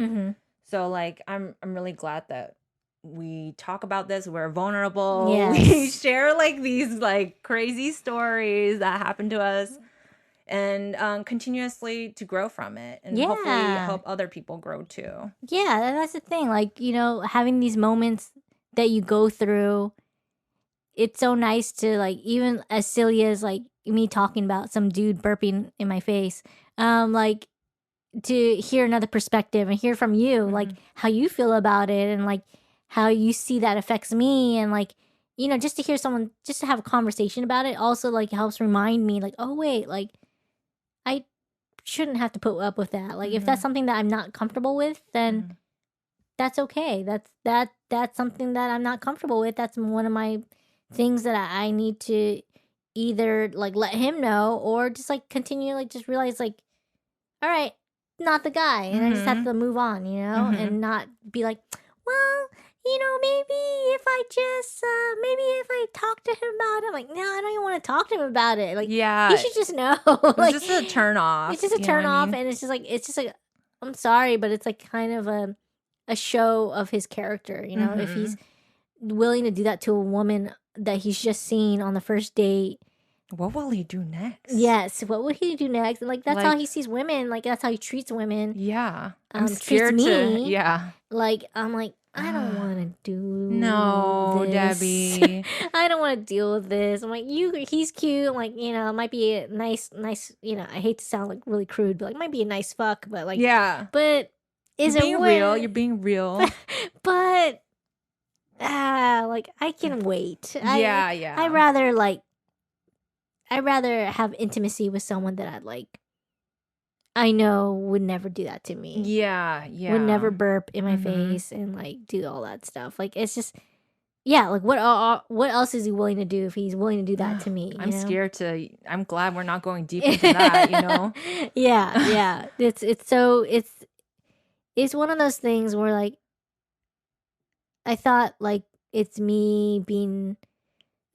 B: So like, I'm really glad that we talk about this. We're vulnerable.
A: Yes.
B: We share like these like crazy stories that happen to us, and continuously to grow from it, and hopefully help other people grow too.
A: Yeah, that's the thing. Like, you know, having these moments that you go through, it's so nice to like, even as silly as like me talking about some dude burping in my face, like to hear another perspective and hear from you, like how you feel about it and like how you see that affects me, and like, you know, just to hear someone, just to have a conversation about it also like helps remind me like, oh wait, like I shouldn't have to put up with that. Like if that's something that I'm not comfortable with, then that's okay. That's something that I'm not comfortable with. That's one of my things that I need to either like let him know, or just like continue, like just realize like, all right, not the guy, and I just have to move on, you know, and not be like, well, you know, maybe if I talk to him about it, like, no, I don't even want to talk to him about it. Like,
B: Yeah,
A: he should just know. Like,
B: it's just a turn off.
A: It's just a turn off, and it's just like, I'm sorry, but it's like kind of a show of his character, you know, if he's willing to do that to a woman that he's just seen on the first date.
B: What will he do next?
A: Yes, what would he do next? And like, that's how he sees women. Like, that's how he treats women.
B: Yeah, I'm scared
A: treats me.
B: Yeah,
A: like, I'm like, I don't want to do
B: no,
A: this.
B: Debbie.
A: I don't want to deal with this. I'm like, he's cute. I'm like, you know, it might be a nice, you know, I hate to sound like really crude, but like, it might be a nice fuck, but like, but is it
B: real? You're being real.
A: But like, I can wait.
B: Yeah.
A: I'd rather have intimacy with someone that I know would never do that to me.
B: Yeah.
A: Would never burp in my face and like do all that stuff. Like, it's just, yeah. Like, what else is he willing to do if he's willing to do that to me?
B: I'm scared to. I'm glad we're not going deep into that. You know.
A: Yeah. It's one of those things where like, I thought like it's me being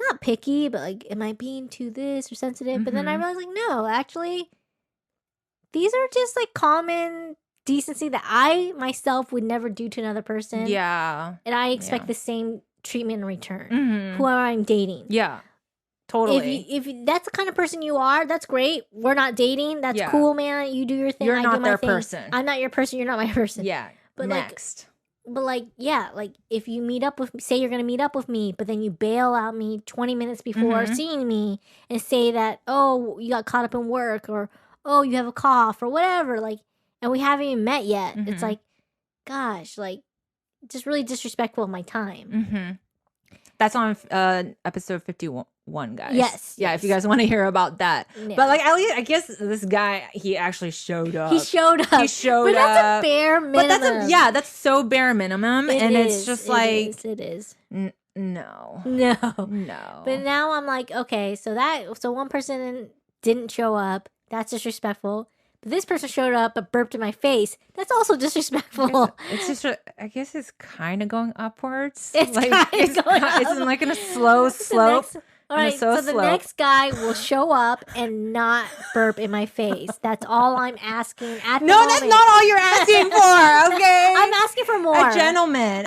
A: not picky, but like, am I being too this or sensitive? But then I realized like, no, actually, these are just like common decency that I myself would never do to another person.
B: Yeah.
A: And I expect the same treatment in return. Whoever I'm dating.
B: Yeah. Totally.
A: If that's the kind of person you are, that's great. We're not dating. That's cool, man. You do your thing.
B: You're
A: I
B: not
A: do my
B: their
A: thing.
B: person.
A: I'm not your person. You're not my person.
B: Yeah.
A: But
B: next.
A: Like, yeah, like if you meet up with, say you're going to meet up with me, but then you bail out me 20 minutes before seeing me and say that, oh, you got caught up in work, or, oh, you have a cough, or whatever, like, and we haven't even met yet. It's like, gosh, like, just really disrespectful of my time.
B: That's on episode 51. Guys.
A: Yes.
B: Yeah, if you guys want to hear about that. Yeah. But like, at least I guess this guy, he actually showed up.
A: He showed up.
B: But
A: that's a bare minimum.
B: But that's so bare minimum. It's just like,
A: it is.
B: No.
A: But now I'm like, okay, so one person didn't show up. That's disrespectful. But this person showed up but burped in my face. That's also disrespectful.
B: It's just, I guess it's kind of going upwards.
A: It's like, kind of going up.
B: It's like in a slow slope.
A: All right, so the next guy will show up and not burp in my face. That's all I'm asking at the moment.
B: That's not all you're asking for, okay?
A: I'm asking for more.
B: A gentleman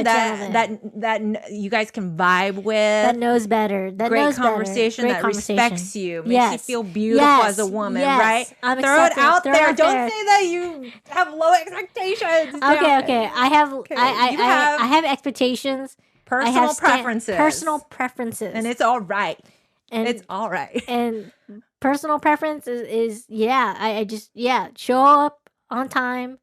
B: that you guys can vibe with.
A: That knows better.
B: Great conversation that respects you. Makes you feel beautiful as a woman, right? Throw it out there. Don't say that you have low expectations.
A: Okay. I have expectations.
B: Personal preferences.
A: Personal preferences.
B: And it's all right.
A: And
B: it's all right.
A: And personal preference is I just, show up on time.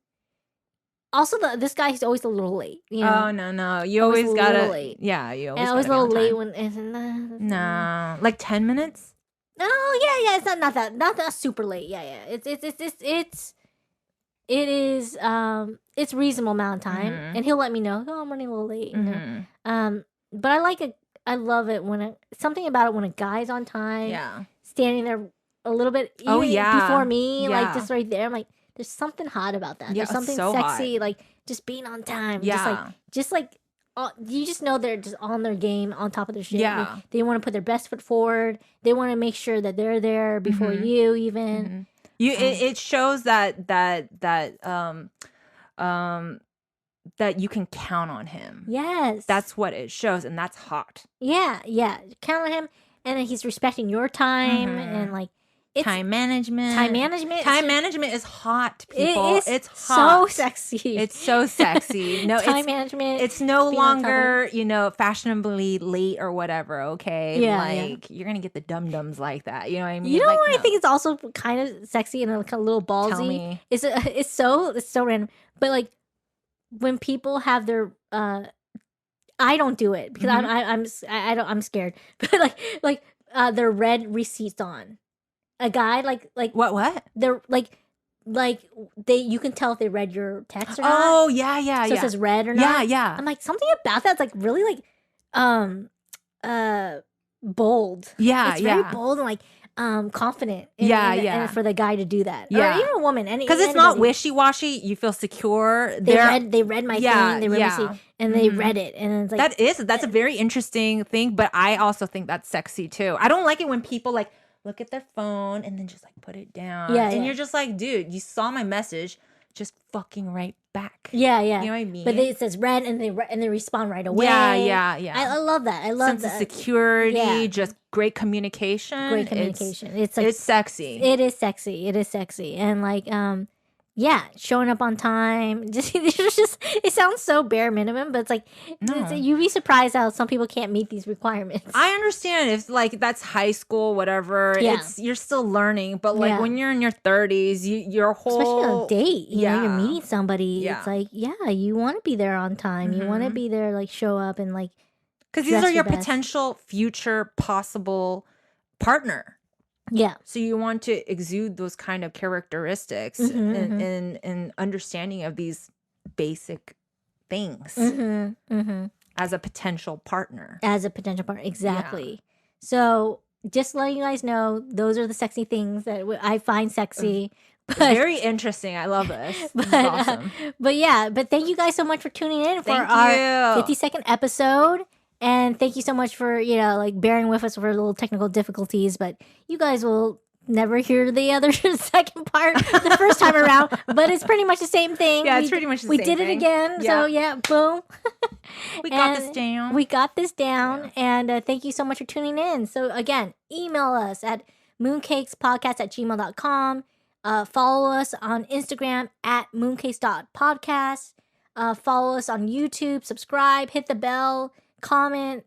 A: Also, this guy, he's always a little late. You know?
B: Oh, no. You always gotta.
A: Late.
B: Yeah, you always
A: and always a little late when.
B: No. Like 10 minutes?
A: Oh, yeah. It's not that super late. Yeah. It's reasonable amount of time, and he'll let me know. Oh, I'm running a little late. But I love it when something about it when a guy's on time, standing there a little bit before me, like just right there. I'm like, there's something hot about that. There's something so sexy, hot. Like just being on time. Just like you just know they're just on their game, on top of their shit.
B: Yeah,
A: they want to put their best foot forward. They want to make sure that they're there before you even.
B: It shows that you can count on him.
A: Yes.
B: That's what it shows, and that's hot.
A: Yeah. Count on him, and then he's respecting your time, and like
B: time management.
A: Time management
B: is hot, people. It's
A: so
B: hot.
A: sexy.
B: It's so sexy. No,
A: time management.
B: It's no longer, fashionably late or whatever, okay?
A: Yeah.
B: You're going to get the dum-dums like that. You know what I mean?
A: You know what I think is also kind of sexy and like a little ballsy?
B: Tell me.
A: It's so random. But like when people have their I don't do it because I'm scared. But like their red receipts on. A guy like
B: what?
A: They're like you can tell if they read your text or not.
B: Oh yeah.
A: So it says read or not.
B: Yeah.
A: I'm like, something about that's like really like bold.
B: Yeah,
A: it's very bold and like confident. And for the guy to do that.
B: Yeah.
A: Or even a woman.
B: Because it's not wishy-washy. You feel secure.
A: They read my thing. They read my thing, and they read it. And it's like
B: that's a very interesting thing. But I also think that's sexy too. I don't like it when people like look at their phone and then just like put it down. And you're just like, dude, you saw my message, just fucking right back.
A: Yeah.
B: You know what I mean?
A: But it says read and they respond right away.
B: Yeah.
A: I love that. I love
B: sense
A: that.
B: of security, just great communication.
A: It's like,
B: it's sexy.
A: It is sexy. And like showing up on time. It sounds so bare minimum, but it's like you'd be surprised how some people can't meet these requirements.
B: I understand if like that's high school, whatever. You're still learning, but like when you're in your 30s, your whole
A: especially on a date, you know, you're meeting somebody. It's like you want to be there on time. You want to be there, like show up and like
B: because these are your potential future possible partner.
A: Yeah.
B: So you want to exude those kind of characteristics and understanding of these basic things as a potential partner.
A: Exactly. Yeah. So just letting you guys know, those are the sexy things that I find sexy.
B: But, very interesting. I love this. This is awesome.
A: But thank you guys so much for tuning in for our 52nd episode. And thank you so much for, like bearing with us for little technical difficulties. But you guys will never hear the other second part the first time around. But it's pretty much the same thing.
B: Yeah, it's pretty much the same thing.
A: We did it again. So, boom.
B: We got this down.
A: Yeah. And thank you so much for tuning in. So, again, email us at mooncakes.podcast@gmail.com. Follow us on Instagram at mooncakes.podcast. Follow us on YouTube. Subscribe. Hit the bell. Comment,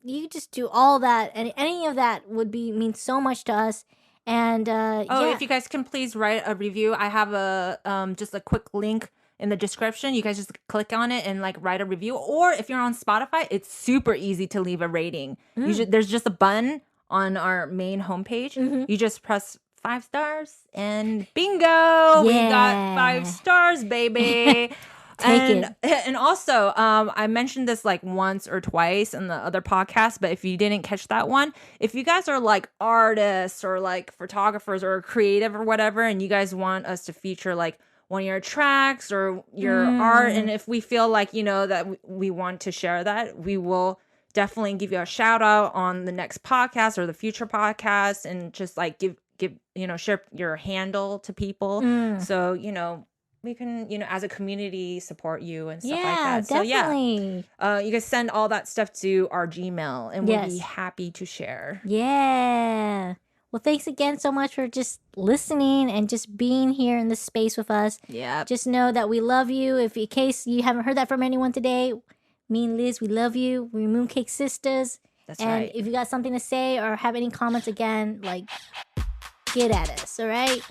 A: you just do all that, and any of that would mean so much to us. And
B: if you guys can please write a review, I have a just a quick link in the description. You guys just click on it and like write a review. Or if you're on Spotify, it's super easy to leave a rating. There's just a button on our main homepage. You just press 5 stars and bingo, we got 5 stars, baby. And also, I mentioned this like once or twice in the other podcast, but if you didn't catch that one, if you guys are like artists or like photographers or creative or whatever, and you guys want us to feature like one of your tracks or your art, and if we feel like, that we want to share that, we will definitely give you a shout out on the next podcast or the future podcast, and just like give share your handle to people. So, we can, as a community, support you and stuff like that.
A: Definitely.
B: So, you guys send all that stuff to our Gmail, and we'll be happy to share.
A: Yeah. Well, thanks again so much for just listening and just being here in this space with us.
B: Yeah.
A: Just know that we love you. If in case you haven't heard that from anyone today, Me and Liz, we love you. We're Mooncake Sisters.
B: That's
A: and
B: right.
A: if you got something to say or have any comments again, like, get at us, all right?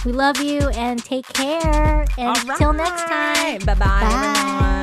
A: We love you and take care. And until next time.
B: Bye-bye, everyone.